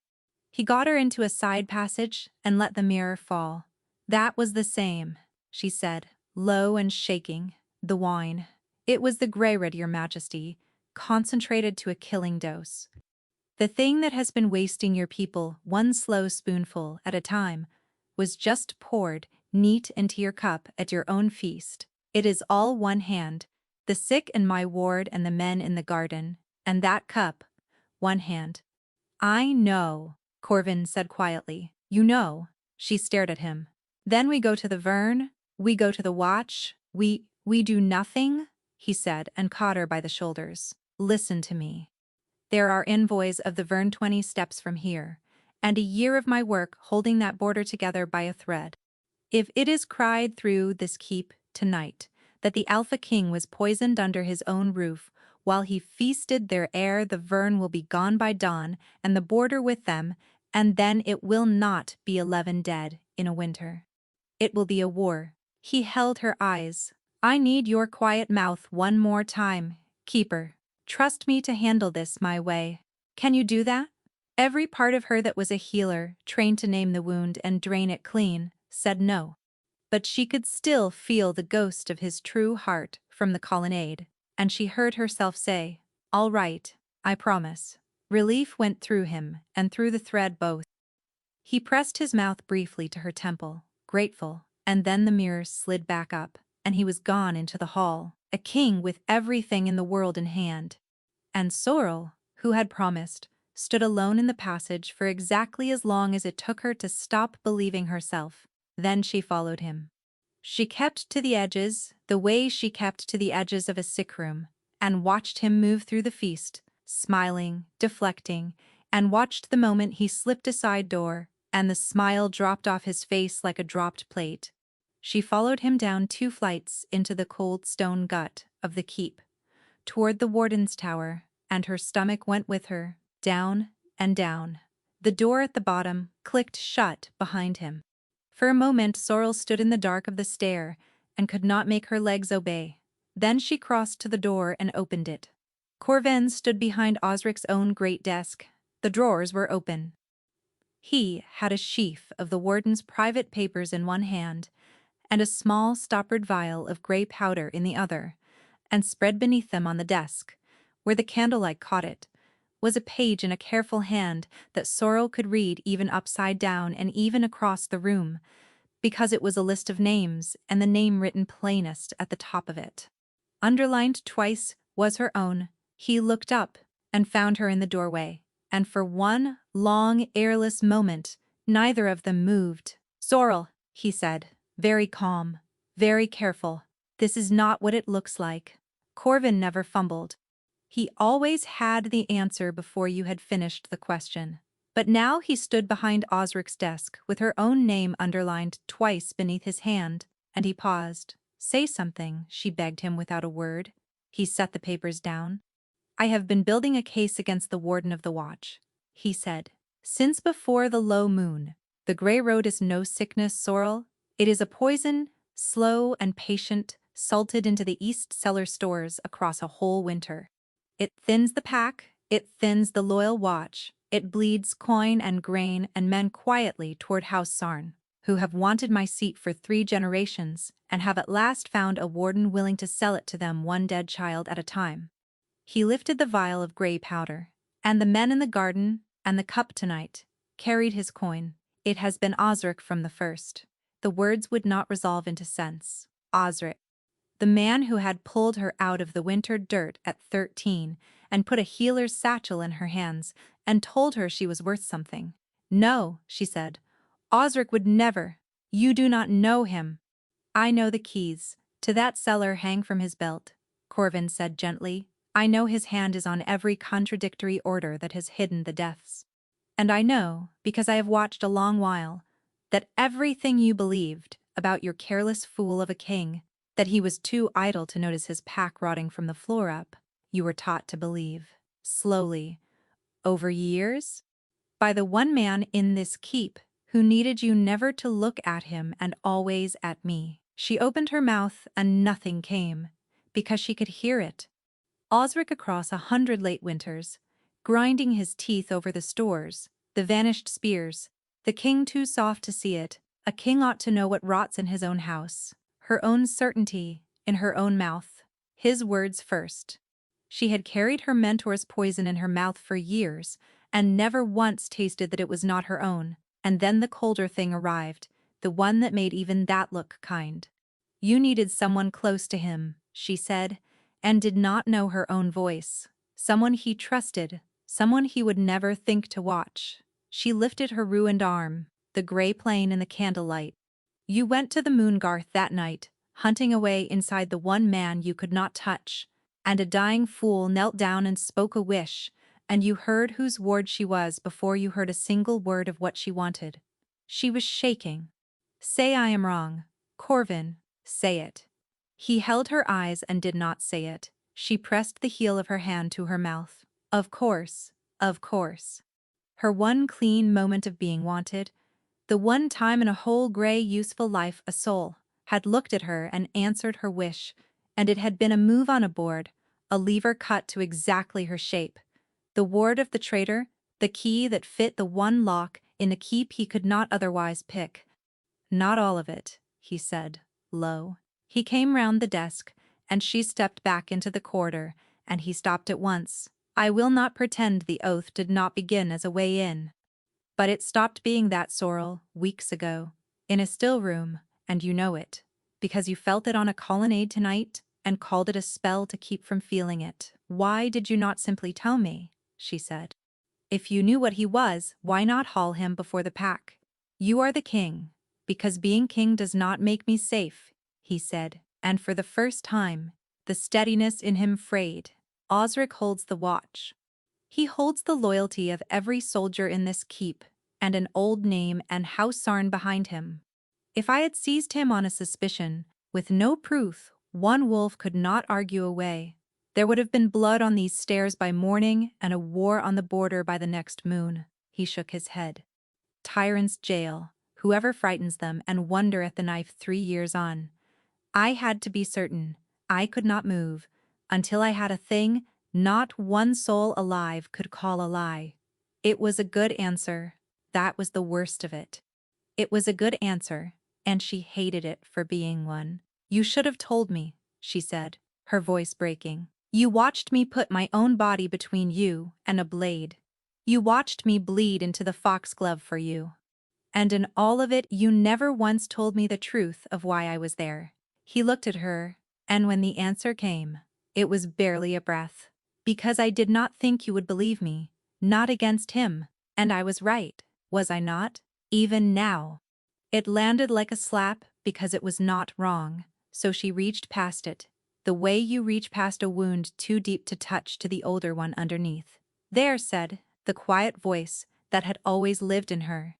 He got her into a side passage and let the mirror fall. "That was the same," she said, low and shaking. "The wine. It was the grey red, your majesty, concentrated to a killing dose. The thing that has been wasting your people one slow spoonful at a time was just poured neat into your cup at your own feast. It is all one hand, the sick in my ward and the men in the garden, and that cup, one hand." "I know," Corvin said quietly. "You know." She stared at him. "Then we go to the vern, we go to the watch, we do nothing," he said, and caught her by the shoulders. "Listen to me. There are envoys of the vern 20 steps from here, and a year of my work holding that border together by a thread. If it is cried through this keep tonight that the Alpha King was poisoned under his own roof while he feasted their heir, the vern will be gone by dawn and the border with them, and then it will not be 11 dead in a winter. It will be a war." He held her eyes. "I need your quiet mouth one more time, keeper. Trust me to handle this my way. Can you do that?" Every part of her that was a healer, trained to name the wound and drain it clean, said no. But she could still feel the ghost of his true heart from the colonnade, and she heard herself say, "All right, I promise." Relief went through him and through the thread both. He pressed his mouth briefly to her temple, grateful, and then the mirror slid back up, and he was gone into the hall, a king with everything in the world in hand. And Sorrel, who had promised, stood alone in the passage for exactly as long as it took her to stop believing herself. Then she followed him. She kept to the edges, the way she kept to the edges of a sick room, and watched him move through the feast, smiling, deflecting, and watched the moment he slipped a side door, and the smile dropped off his face like a dropped plate. She followed him down 2 flights into the cold stone gut of the keep, toward the warden's tower, and her stomach went with her, down and down. The door at the bottom clicked shut behind him. For a moment Sorrel stood in the dark of the stair and could not make her legs obey. Then she crossed to the door and opened it. Corvin stood behind Osric's own great desk. The drawers were open. He had a sheaf of the warden's private papers in one hand and a small stoppered vial of grey powder in the other, and spread beneath them on the desk, where the candlelight caught it, was a page in a careful hand that Sorrel could read even upside down and even across the room, because it was a list of names and the name written plainest at the top of it. Underlined twice was her own. He looked up and found her in the doorway, and for one long, airless moment, neither of them moved. "Sorrel," he said, very calm, very careful, "this is not what it looks like." Corvin never fumbled. He always had the answer before you had finished the question. But now he stood behind Osric's desk with her own name underlined twice beneath his hand, and he paused. "Say something," she begged him without a word. He set the papers down. "I have been building a case against the warden of the watch," he said. "Since before the low moon. The grey road is no sickness, Sorrel. It is a poison, slow and patient, salted into the East Cellar stores across a whole winter. It thins the pack, it thins the loyal watch, it bleeds coin and grain and men quietly toward House Sarn, who have wanted my seat for 3 generations and have at last found a warden willing to sell it to them one dead child at a time." He lifted the vial of grey powder, and the men in the garden and the cup tonight carried his coin. "It has been Osric from the first." The words would not resolve into sense. Osric. The man who had pulled her out of the winter dirt at 13 and put a healer's satchel in her hands and told her she was worth something. "No," she said. "Osric would never. You do not know him." "I know the keys to that cellar hang from his belt," Corvin said gently. "I know his hand is on every contradictory order that has hidden the deaths. And I know, because I have watched a long while, that everything you believed about your careless fool of a king, that he was too idle to notice his pack rotting from the floor up, you were taught to believe, slowly, over years, by the one man in this keep who needed you never to look at him and always at me." She opened her mouth and nothing came, because she could hear it. Osric across 100 late winters, grinding his teeth over the stores, the vanished spears, the king too soft to see it. A king ought to know what rots in his own house. Her own certainty, in her own mouth. His words first. She had carried her mentor's poison in her mouth for years, and never once tasted that it was not her own, and then the colder thing arrived, the one that made even that look kind. "You needed someone close to him," she said, and did not know her own voice. Someone he trusted, someone he would never think to watch. She lifted her ruined arm, the grey plane in the candlelight. "You went to the Moongarth that night, hunting away inside the one man you could not touch, and a dying fool knelt down and spoke a wish, and you heard whose ward she was before you heard a single word of what she wanted. She was shaking. Say I am wrong, Corvin, say it." He held her eyes and did not say it. She pressed the heel of her hand to her mouth. Of course, of course. Her one clean moment of being wanted, the one time in a whole grey useful life a soul had looked at her and answered her wish, and it had been a move on a board, a lever cut to exactly her shape. The ward of the traitor, the key that fit the one lock in a keep he could not otherwise pick. "Not all of it," he said, low. He came round the desk, and she stepped back into the corridor, and he stopped at once. "I will not pretend the oath did not begin as a way in. But it stopped being that, Sorrel, weeks ago, in a still room, and you know it, because you felt it on a colonnade tonight and called it a spell to keep from feeling it." "Why did you not simply tell me?" she said. "If you knew what he was, why not haul him before the pack?" "You are the king, because being king does not make me safe," he said, and for the first time, the steadiness in him frayed. "Osric holds the watch. He holds the loyalty of every soldier in this keep, and an old name and House Sarn behind him. If I had seized him on a suspicion, with no proof, one wolf could not argue away. There would have been blood on these stairs by morning and a war on the border by the next moon." He shook his head. "Tyrants jail whoever frightens them and wonder at the knife 3 years on. I had to be certain. I could not move until I had a thing not one soul alive could call a lie. It was a good answer. That was the worst of it. It was a good answer, and she hated it for being one. "You should have told me," she said. her voice breaking. You watched me put my own body between you and a blade. You watched me bleed into the foxglove for you. And in all of it you never once told me the truth of why I was there. He looked at her, and when the answer came, it was barely a breath. Because I did not think you would believe me, not against him, and I was right, was I not? Even now. It landed like a slap because it was not wrong, so she reached past it, the way you reach past a wound too deep to touch to the older one underneath. There, said the quiet voice that had always lived in her.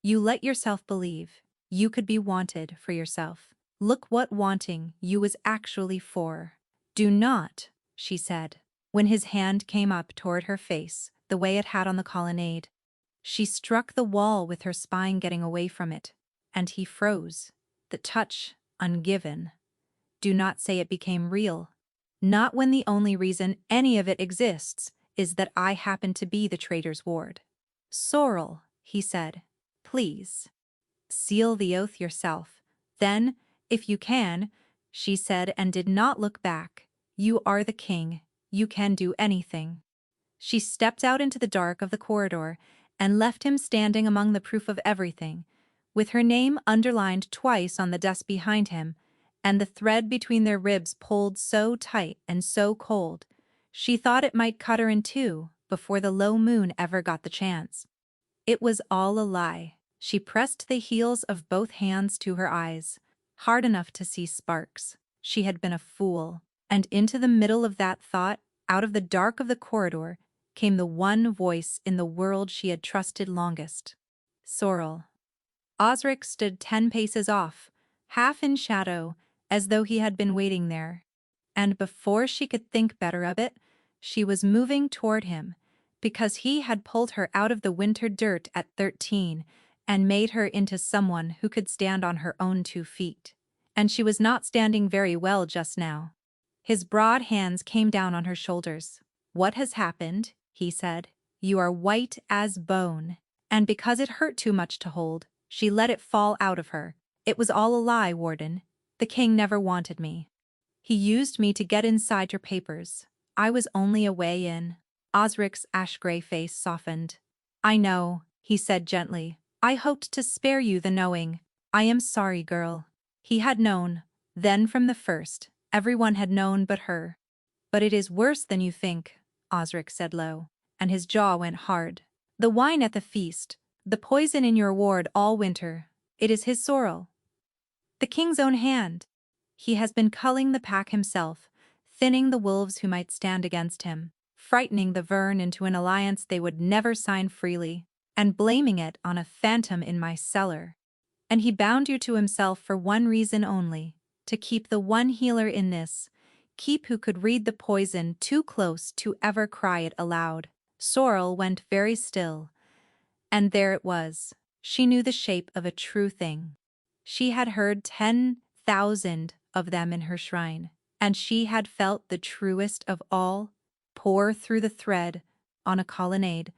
You let yourself believe you could be wanted for yourself. Look what wanting you was actually for. Do not, she said, when his hand came up toward her face, the way it had on the colonnade. She struck the wall with her spine getting away from it, and he froze, the touch ungiven. Do not say it became real. Not when the only reason any of it exists is that I happen to be the traitor's ward. Sorrel, he said, please. Seal the oath yourself. Then, if you can, she said and did not look back. You are the king. You can do anything. She stepped out into the dark of the corridor and left him standing among the proof of everything, with her name underlined twice on the desk behind him, and the thread between their ribs pulled so tight and so cold, she thought it might cut her in two before the low moon ever got the chance. It was all a lie. She pressed the heels of both hands to her eyes, hard enough to see sparks. She had been a fool, and into the middle of that thought, out of the dark of the corridor, came the one voice in the world she had trusted longest. Sorrel. Osric stood 10 paces off, half in shadow, as though he had been waiting there. And before she could think better of it, she was moving toward him, because he had pulled her out of the winter dirt at 13 and made her into someone who could stand on her own 2 feet. And she was not standing very well just now. His broad hands came down on her shoulders. What has happened? He said. You are white as bone. And because it hurt too much to hold, she let it fall out of her. It was all a lie, Warden. The king never wanted me. He used me to get inside your papers. I was only a way in. Osric's ash-gray face softened. I know, he said gently. I hoped to spare you the knowing. I am sorry, girl. He had known. Then from the first, everyone had known but her. But it is worse than you think, Osric said low, and his jaw went hard. The wine at the feast, the poison in your ward all winter, it is his sorrel. The king's own hand. He has been culling the pack himself, thinning the wolves who might stand against him, frightening the Vern into an alliance they would never sign freely, and blaming it on a phantom in my cellar. And he bound you to himself for one reason only, to keep the one healer in this, keep who could read the poison too close to ever cry it aloud. Sorrel went very still, and there it was. She knew the shape of a true thing. She had heard 10,000 of them in her shrine, and she had felt the truest of all pour through the thread on a colonnade,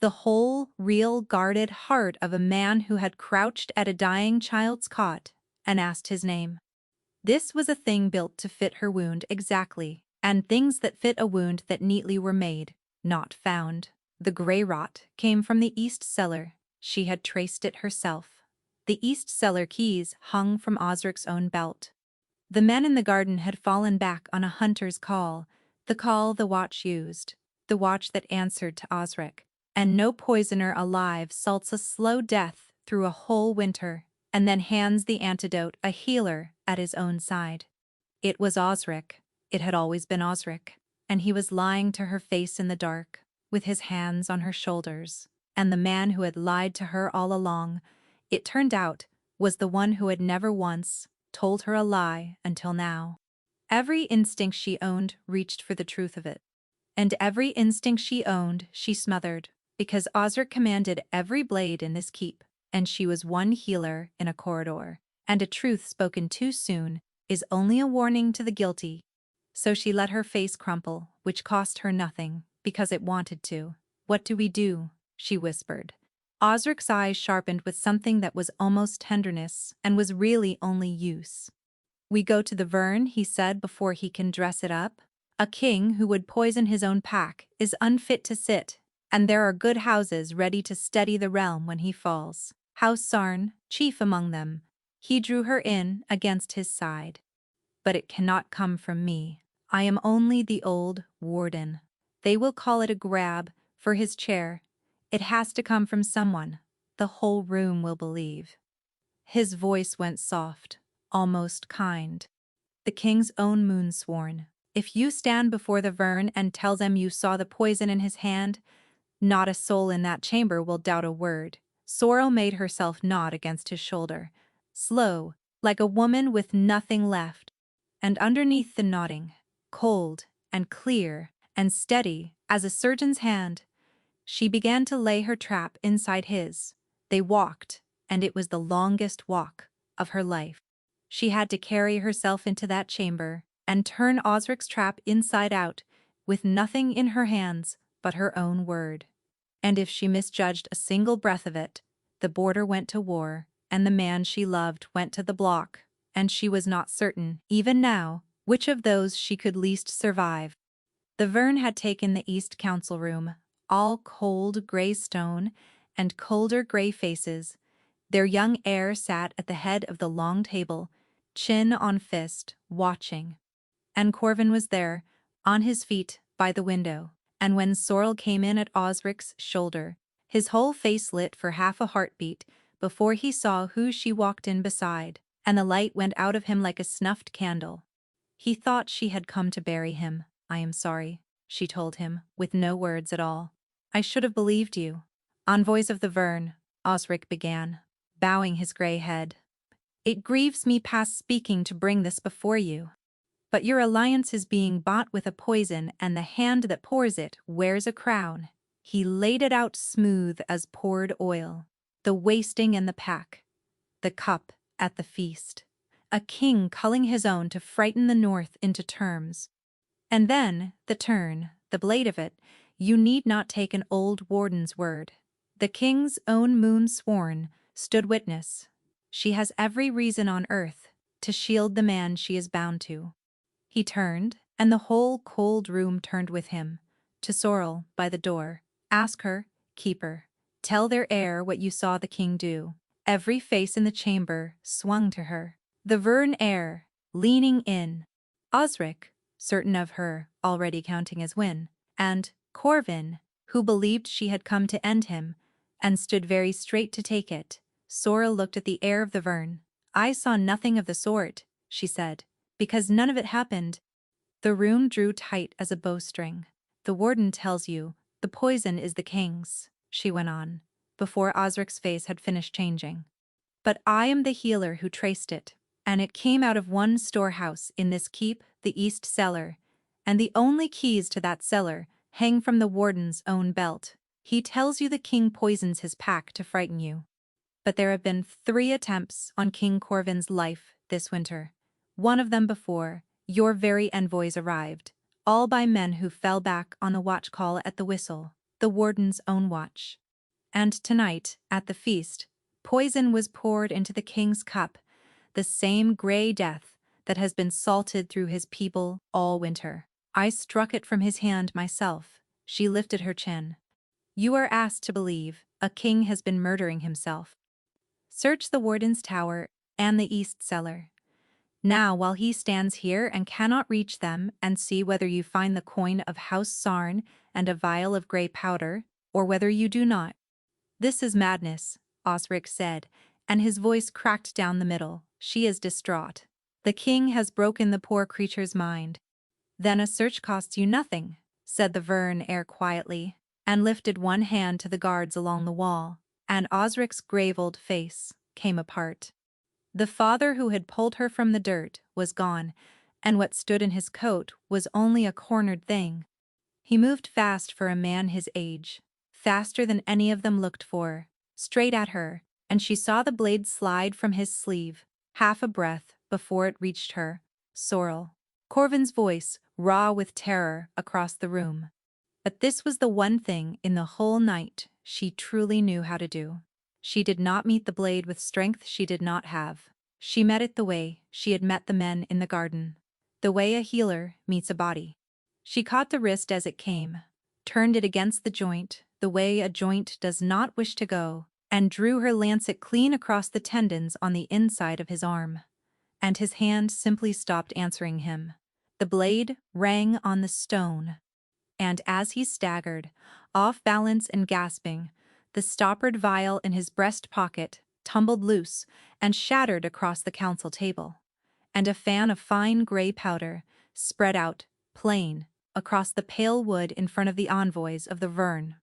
the whole real guarded heart of a man who had crouched at a dying child's cot and asked his name. This was a thing built to fit her wound exactly, and things that fit a wound that neatly were made, not found. The grey rot came from the east cellar. She had traced it herself. The east cellar keys hung from Osric's own belt. The men in the garden had fallen back on a hunter's call, the call the watch used, the watch that answered to Osric. And no poisoner alive salts a slow death through a whole winter, and then hands the antidote a healer at his own side. It was Osric. It had always been Osric, and he was lying to her face in the dark, with his hands on her shoulders, and the man who had lied to her all along, it turned out, was the one who had never once told her a lie until now. Every instinct she owned reached for the truth of it, and every instinct she owned she smothered, because Osric commanded every blade in this keep, and she was one healer in a corridor, and a truth spoken too soon is only a warning to the guilty. So she let her face crumple, which cost her nothing, because it wanted to. What do we do? She whispered. Osric's eyes sharpened with something that was almost tenderness and was really only use. We go to the Vern, he said before he can dress it up. A king who would poison his own pack is unfit to sit, and there are good houses ready to steady the realm when he falls. House Sarn, chief among them. He drew her in against his side. But it cannot come from me. I am only the old warden. They will call it a grab for his chair. It has to come from someone. The whole room will believe. His voice went soft, almost kind. The king's own moon sworn. If you stand before the Vern and tell them you saw the poison in his hand, not a soul in that chamber will doubt a word. Sorrel made herself nod against his shoulder, slow, like a woman with nothing left. And underneath the nodding, cold and clear and steady as a surgeon's hand, she began to lay her trap inside his. They walked, and it was the longest walk of her life. She had to carry herself into that chamber and turn Osric's trap inside out, with nothing in her hands but her own word. And if she misjudged a single breath of it, the border went to war, and the man she loved went to the block, and she was not certain, even now, which of those she could least survive. The Vern had taken the East Council Room, all cold grey stone and colder grey faces. Their young heir sat at the head of the long table, chin on fist, watching. And Corvin was there, on his feet, by the window. And when Sorrel came in at Osric's shoulder, his whole face lit for half a heartbeat before he saw who she walked in beside, and the light went out of him like a snuffed candle. He thought she had come to bury him. I am sorry, she told him, with no words at all. I should have believed you. Envoys of the Vern, Osric began, bowing his grey head. It grieves me past speaking to bring this before you. But your alliance is being bought with a poison, and the hand that pours it wears a crown. He laid it out smooth as poured oil. The wasting and the pack. The cup at the feast. A king culling his own to frighten the north into terms. And then, the turn, the blade of it, you need not take an old warden's word. The king's own moon sworn stood witness. She has every reason on earth to shield the man she is bound to. He turned, and the whole cold room turned with him. To Sorrel, by the door. Ask her, keeper. Tell their heir what you saw the king do. Every face in the chamber swung to her. The Vern heir, leaning in. Osric, certain of her already counting as win. And Corvin, who believed she had come to end him, and stood very straight to take it. Sorrel looked at the heir of the Vern. I saw nothing of the sort, she said, because none of it happened. The room drew tight as a bowstring. The warden tells you, the poison is the king's, she went on, before Osric's face had finished changing. But I am the healer who traced it, and it came out of one storehouse in this keep, the East Cellar, and the only keys to that cellar hang from the warden's own belt. He tells you the king poisons his pack to frighten you. But there have been 3 attempts on King Corvin's life this winter. One of them before your very envoys arrived, all by men who fell back on the watch call at the whistle, the warden's own watch. And tonight, at the feast, poison was poured into the king's cup, the same grey death that has been salted through his people all winter. I struck it from his hand myself. She lifted her chin. You are asked to believe a king has been murdering himself. Search the warden's tower and the east cellar. Now, while he stands here and cannot reach them, and see whether you find the coin of House Sarn and a vial of grey powder, or whether you do not. This is madness, Osric said, and his voice cracked down the middle. She is distraught. The king has broken the poor creature's mind. Then a search costs you nothing, said the Vern heir quietly, and lifted one hand to the guards along the wall, and Osric's grave old face came apart. The father who had pulled her from the dirt was gone, and what stood in his coat was only a cornered thing. He moved fast for a man his age, faster than any of them looked for, straight at her, and she saw the blade slide from his sleeve, half a breath before it reached her. Sorrel. Corvin's voice, raw with terror, across the room. But this was the one thing in the whole night she truly knew how to do. She did not meet the blade with strength she did not have. She met it the way she had met the men in the garden. The way a healer meets a body. She caught the wrist as it came, turned it against the joint, the way a joint does not wish to go, and drew her lancet clean across the tendons on the inside of his arm. And his hand simply stopped answering him. The blade rang on the stone, and as he staggered, off balance and gasping, the stoppered vial in his breast pocket tumbled loose and shattered across the council table, and a fan of fine gray powder spread out, plain, across the pale wood in front of the envoys of the Vern.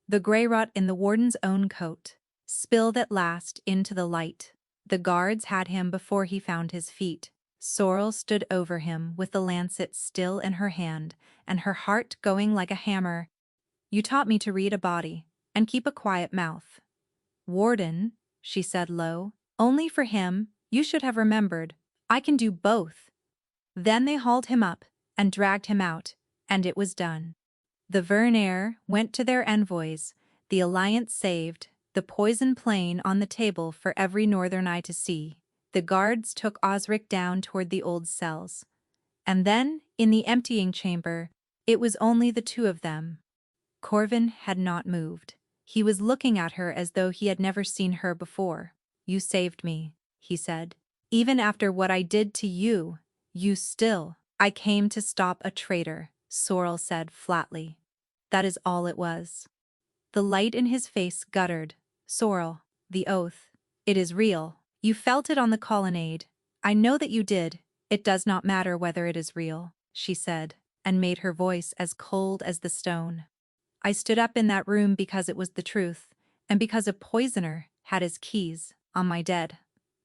The gray rot in the warden's own coat spilled at last into the light. The guards had him before he found his feet. Sorrel stood over him with the lancet still in her hand and her heart going like a hammer. "You taught me to read a body and keep a quiet mouth. Warden," she said low, "only for him, you should have remembered. I can do both." Then they hauled him up and dragged him out, and it was done. The Billionaire went to their envoys, the Alliance saved, the poison plain on the table for every northern eye to see. The guards took Osric down toward the old cells. And then, in the emptying chamber, it was only the two of them. Corvin had not moved. He was looking at her as though he had never seen her before. "You saved me," he said. "Even after what I did to you, you still—" "I came to stop a traitor," Sorrel said flatly. That is all it was. The light in his face guttered. "Sorrel, the oath. It is real. You felt it on the colonnade. I know that you did. It does not matter whether it is real," she said, and made her voice as cold as the stone. "I stood up in that room because it was the truth, and because a poisoner had his keys on my dead.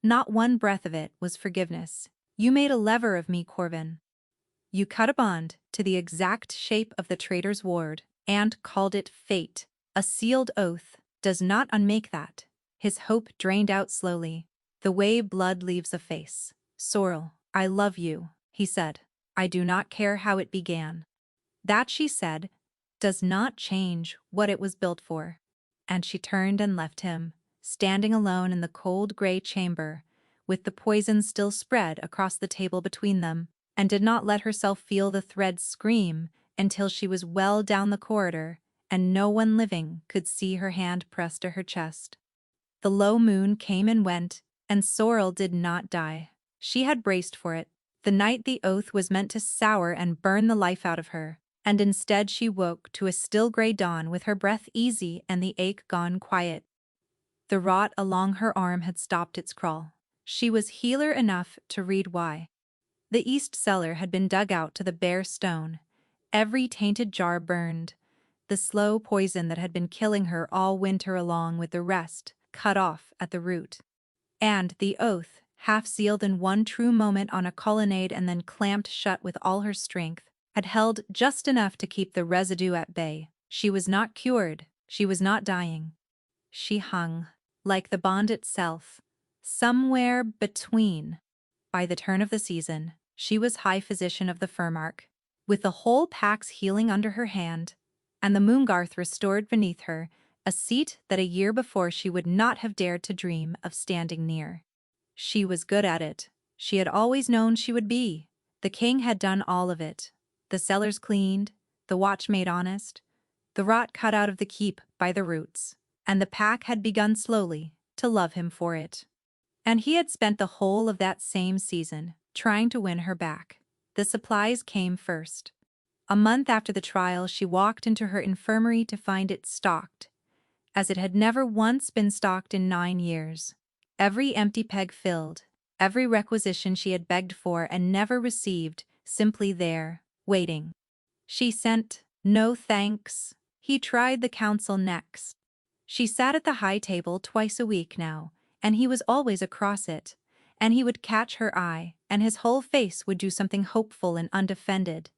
Not one breath of it was forgiveness. You made a lever of me, Corvin. You cut a bond to the exact shape of the traitor's ward and called it fate. A sealed oath does not unmake that." His hope drained out slowly, the way blood leaves a face. "Sorrel, I love you," he said. "I do not care how it began." That, she said, does not change what it was built for. And she turned and left him, standing alone in the cold gray chamber, with the poison still spread across the table between them, and did not let herself feel the thread scream until she was well down the corridor, and no one living could see her hand pressed to her chest. The low moon came and went, and Sorrel did not die. She had braced for it, the night the oath was meant to sour and burn the life out of her, and instead she woke to a still gray dawn with her breath easy and the ache gone quiet. The rot along her arm had stopped its crawl. She was healer enough to read why. The east cellar had been dug out to the bare stone, every tainted jar burned, the slow poison that had been killing her all winter along with the rest cut off at the root. And the oath, half sealed in one true moment on a colonnade and then clamped shut with all her strength, had held just enough to keep the residue at bay. She was not cured, she was not dying. She hung, like the bond itself, somewhere between. By the turn of the season, she was high physician of the Furmark, with the whole pack's healing under her hand, and the Moongarth restored beneath her, a seat that a year before she would not have dared to dream of standing near. She was good at it. She had always known she would be. The king had done all of it. The cellars cleaned, the watch made honest, the rot cut out of the keep by the roots, and the pack had begun slowly to love him for it. And he had spent the whole of that same season trying to win her back. The supplies came first. A month after the trial, she walked into her infirmary to find it stocked, as it had never once been stocked in 9 years. Every empty peg filled, every requisition she had begged for and never received, simply there, waiting. She sent no thanks. He tried the council next. She sat at the high table twice a week now, and he was always across it, and he would catch her eye, and his whole face would do something hopeful and undefended,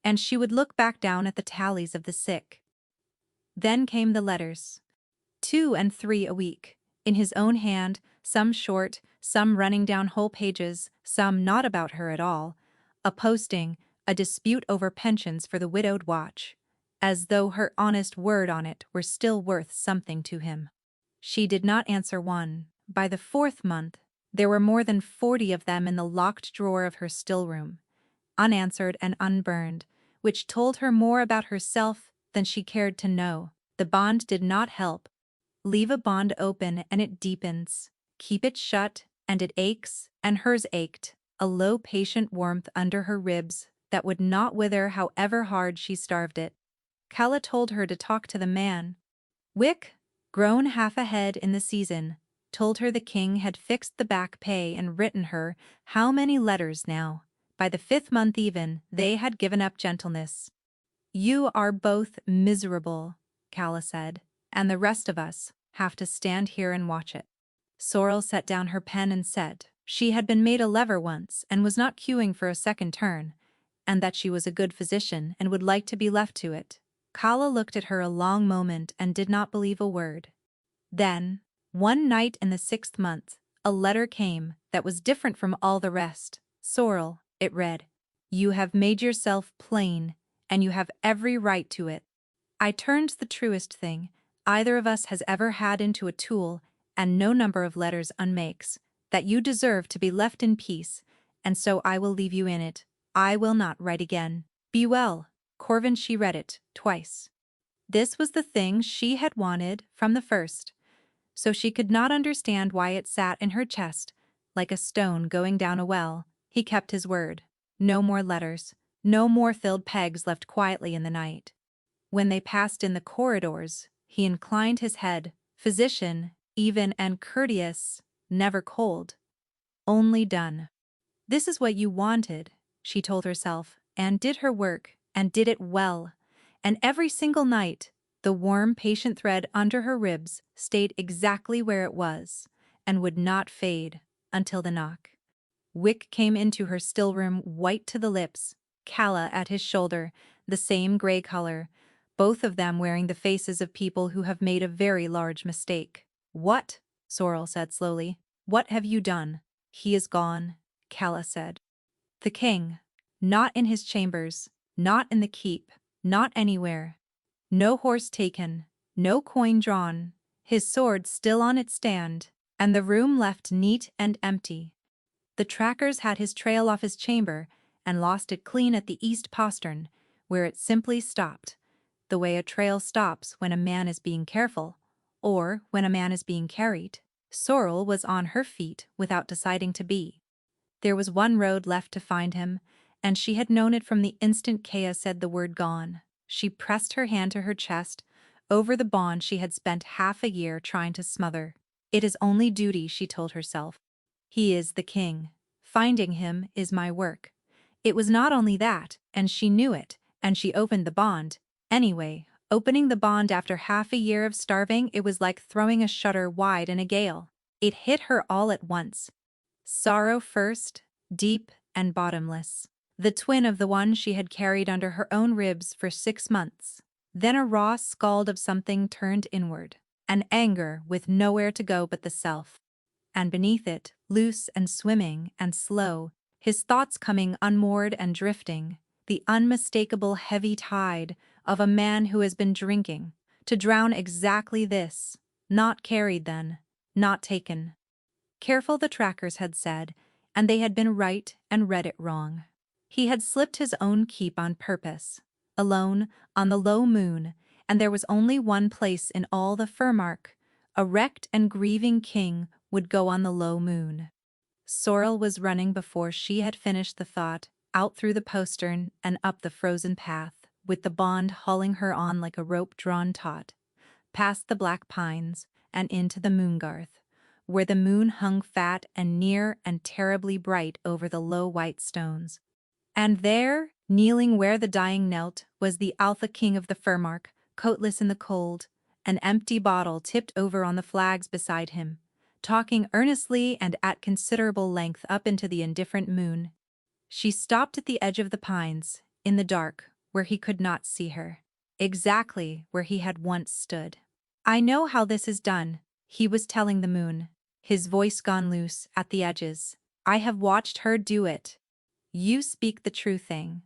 and she would look back down at the tallies of the sick. Then came the letters. 2 and 3 a week, in his own hand, some short, some running down whole pages, some not about her at all, a posting, a dispute over pensions for the widowed watch, as though her honest word on it were still worth something to him. She did not answer one. By the 4th month, There were more than 40 of them in the locked drawer of her still room, unanswered and unburned, which told her more about herself than she cared to know. The bond did not help. Leave a bond open and it deepens. Keep it shut and it aches, and hers ached, a low patient warmth under her ribs that would not wither however hard she starved it. Calla told her to talk to the man. Wick, grown half ahead in the season, told her the king had fixed the back pay and written her how many letters now. By the 5th month even, they had given up gentleness. You are both miserable, Calla said, and the rest of us have to stand here and watch it. Sorrel set down her pen and said she had been made a lever once and was not queuing for a second turn, and that she was a good physician and would like to be left to it. Calla looked at her a long moment and did not believe a word. Then, one night in the 6th month, a letter came that was different from all the rest. Sorrel, it read, you have made yourself plain, and you have every right to it. I turned the truest thing either of us has ever had into a tool, and no number of letters unmakes, that you deserve to be left in peace, and so I will leave you in it. I will not write again. Be well, Corvin. She read it twice. This was the thing she had wanted from the first, so she could not understand why it sat in her chest, like a stone going down a well. He kept his word. No more letters, no more filled pegs left quietly in the night. When they passed in the corridors, he inclined his head, physician, even and courteous, never cold. Only done. This is what you wanted, she told herself, and did her work, and did it well. And every single night, the warm, patient thread under her ribs stayed exactly where it was, and would not fade until the knock. Wick came into her still room, white to the lips, Calla at his shoulder, the same gray color, both of them wearing the faces of people who have made a very large mistake. What? Sorrel said slowly. What have you done? He is gone, Calla said. The king. Not in his chambers, not in the keep, not anywhere. No horse taken, no coin drawn, his sword still on its stand, and the room left neat and empty. The trackers had his trail off his chamber and lost it clean at the east postern, where it simply stopped, the way a trail stops when a man is being careful, or when a man is being carried. Sorrel was on her feet without deciding to be. There was one road left to find him, and she had known it from the instant Kea said the word gone. She pressed her hand to her chest, over the bond she had spent half a year trying to smother. It is only duty, she told herself. He is the king. Finding him is my work. It was not only that, and she knew it, and she opened the bond. Anyway, opening the bond after half a year of starving, it was like throwing a shutter wide in a gale. It hit her all at once. Sorrow first, deep and bottomless. The twin of the one she had carried under her own ribs for 6 months. Then a raw scald of something turned inward. An anger with nowhere to go but the self. And beneath it, loose and swimming and slow, his thoughts coming unmoored and drifting, the unmistakable heavy tide of a man who has been drinking, to drown exactly this, not carried then, not taken. Careful, the trackers had said, and they had been right and read it wrong. He had slipped his own keep on purpose, alone, on the low moon, and there was only one place in all the Furmark. A wrecked and grieving king would go on the low moon. Sorrel was running before she had finished the thought, out through the postern and up the frozen path, with the bond hauling her on like a rope drawn taut, past the black pines and into the moongarth, where the moon hung fat and near and terribly bright over the low white stones. And there, kneeling where the dying knelt, was the Alpha King of the Furmark, coatless in the cold, an empty bottle tipped over on the flags beside him, talking earnestly and at considerable length up into the indifferent moon. She stopped at the edge of the pines, in the dark, where he could not see her, exactly where he had once stood. I know how this is done, he was telling the moon, his voice gone loose at the edges. I have watched her do it. You speak the true thing,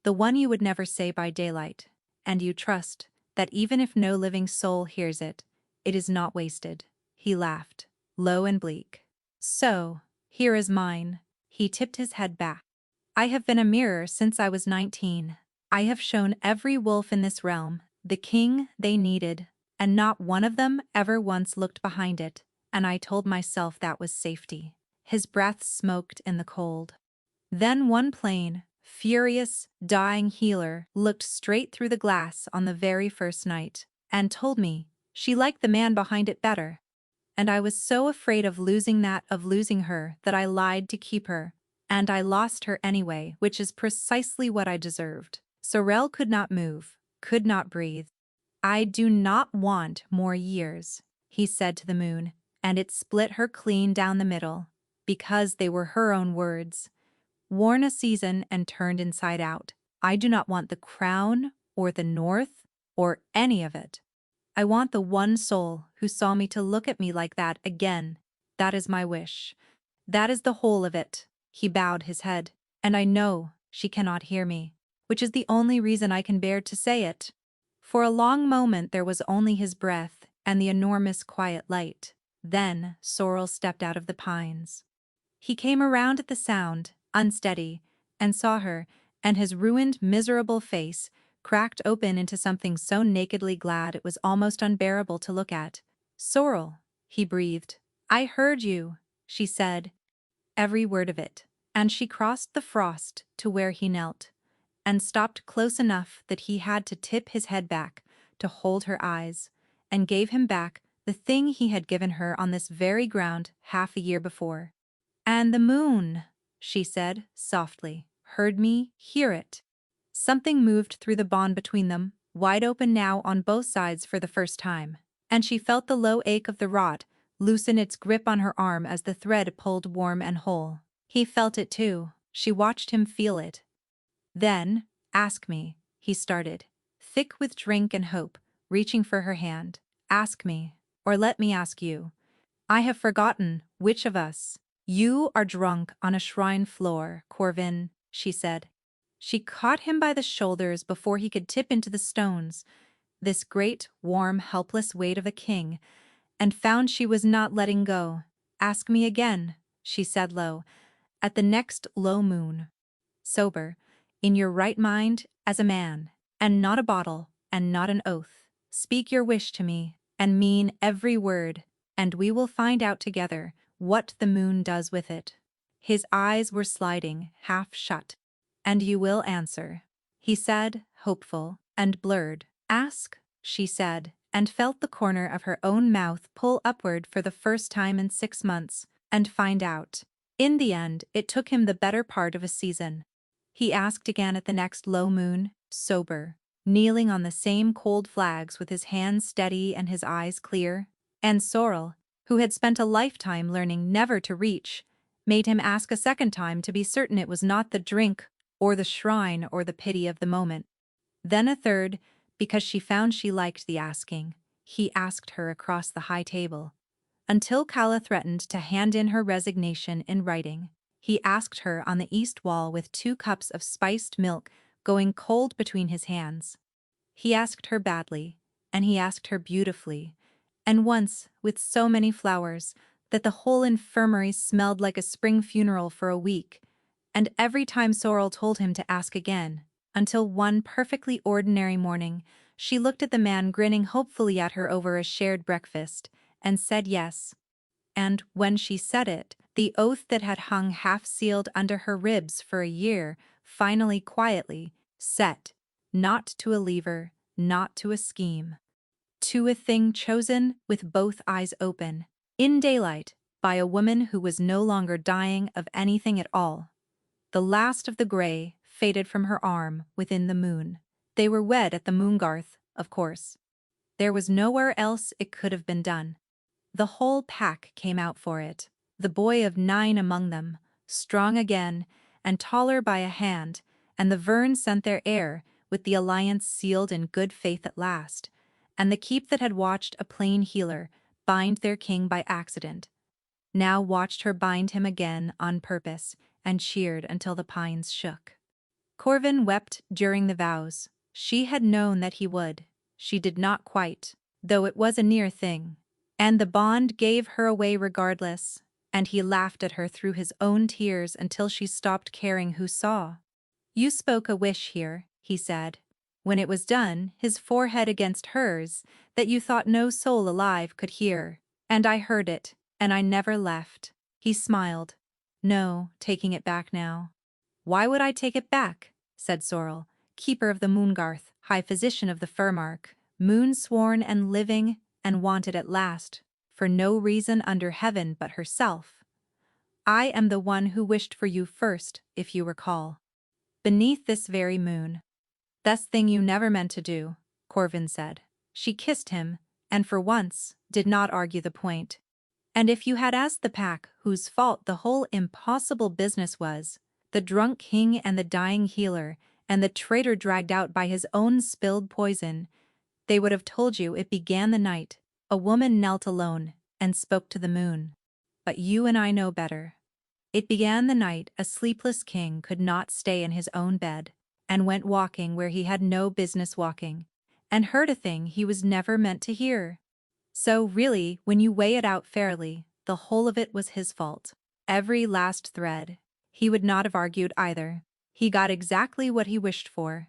the one you would never say by daylight, and you trust that even if no living soul hears it, it is not wasted. He laughed, low and bleak. So, Here is mine. He tipped his head back. I have been a mirror since I was 19. I have shown every wolf in this realm the king they needed, and not one of them ever once looked behind it, and I told myself that was safety. His breath smoked in the cold. Then one plain, furious, dying healer looked straight through the glass on the very first night, and told me she liked the man behind it better. And I was so afraid of losing her, that I lied to keep her. And I lost her anyway, which is precisely what I deserved. Sorel could not move, could not breathe. I do not want more years, he said to the moon, and it split her clean down the middle, because they were her own words. Worn a season and turned inside out. I do not want the crown, or the north, or any of it. I want the one soul who saw me to look at me like that again. That is my wish. That is the whole of it. He bowed his head, and I know she cannot hear me, which is the only reason I can bear to say it. For a long moment there was only his breath and the enormous quiet light. Then Sorrel stepped out of the pines. He came around at the sound, unsteady, and saw her, and his ruined, miserable face cracked open into something so nakedly glad it was almost unbearable to look at. "Sorrel," he breathed. "I heard you," she said. Every word of it. And she crossed the frost to where he knelt, and stopped close enough that he had to tip his head back to hold her eyes, and gave him back the thing he had given her on this very ground half a year before. "And the moon," she said softly, "heard me hear it." Something moved through the bond between them, wide open now on both sides for the first time, and she felt the low ache of the rod loosen its grip on her arm as the thread pulled warm and whole. He felt it too. She watched him feel it. "Then, ask me," he started, thick with drink and hope, reaching for her hand. "Ask me, or let me ask you. I have forgotten which of us." "You are drunk on a shrine floor, Corvin," she said. She caught him by the shoulders before he could tip into the stones, this great, warm, helpless weight of a king, and found she was not letting go. "Ask me again," she said low, "at the next low moon. Sober, in your right mind as a man, and not a bottle, and not an oath. Speak your wish to me, and mean every word, and we will find out together what the moon does with it." His eyes were sliding, half shut. "And you will answer," he said, hopeful and blurred. "Ask," she said, and felt the corner of her own mouth pull upward for the first time in 6 months, and find out. In the end, it took him the better part of a season. He asked again at the next low moon, sober, kneeling on the same cold flags with his hands steady and his eyes clear, and Sorrel, who had spent a lifetime learning never to reach, made him ask a second time to be certain it was not the drink or the shrine or the pity of the moment. Then a third, because she found she liked the asking. He asked her across the high table, until Kala threatened to hand in her resignation in writing. He asked her on the east wall with 2 cups of spiced milk going cold between his hands. He asked her badly, and he asked her beautifully, and once with so many flowers that the whole infirmary smelled like a spring funeral for a week, and every time Sorrel told him to ask again, until one perfectly ordinary morning she looked at the man grinning hopefully at her over a shared breakfast, and said yes. And when she said it, the oath that had hung half-sealed under her ribs for a year finally quietly set, not to a lever, not to a scheme, to a thing chosen with both eyes open, in daylight, by a woman who was no longer dying of anything at all. The last of the gray faded from her arm within the moon. They were wed at the Moongarth, of course. There was nowhere else it could have been done. The whole pack came out for it, the boy of 9 among them, strong again, and taller by a hand, and the Vern sent their heir, with the alliance sealed in good faith at last, and the keep that had watched a plain healer bind their king by accident, now watched her bind him again on purpose, and cheered until the pines shook. Corvin wept during the vows. She had known that he would. She did not quite, though it was a near thing. And the bond gave her away regardless. And he laughed at her through his own tears until she stopped caring who saw. You spoke a wish here, he said. When it was done, his forehead against hers, that you thought no soul alive could hear. And I heard it, and I never left. He smiled. No, taking it back now. Why would I take it back? Said Sorrel, keeper of the Moongarth, high physician of the Furmark, moon-sworn and living, and wanted at last, for no reason under heaven but herself. I am the one who wished for you first, if you recall. Beneath this very moon. This thing you never meant to do, Corvin said. She kissed him, and for once, did not argue the point. And if you had asked the pack whose fault the whole impossible business was, the drunk king and the dying healer, and the traitor dragged out by his own spilled poison, they would have told you it began the night. A woman knelt alone, and spoke to the moon. But you and I know better. It began the night a sleepless king could not stay in his own bed, and went walking where he had no business walking, and heard a thing he was never meant to hear. So really, when you weigh it out fairly, the whole of it was his fault. Every last thread. He would not have argued either. He got exactly what he wished for,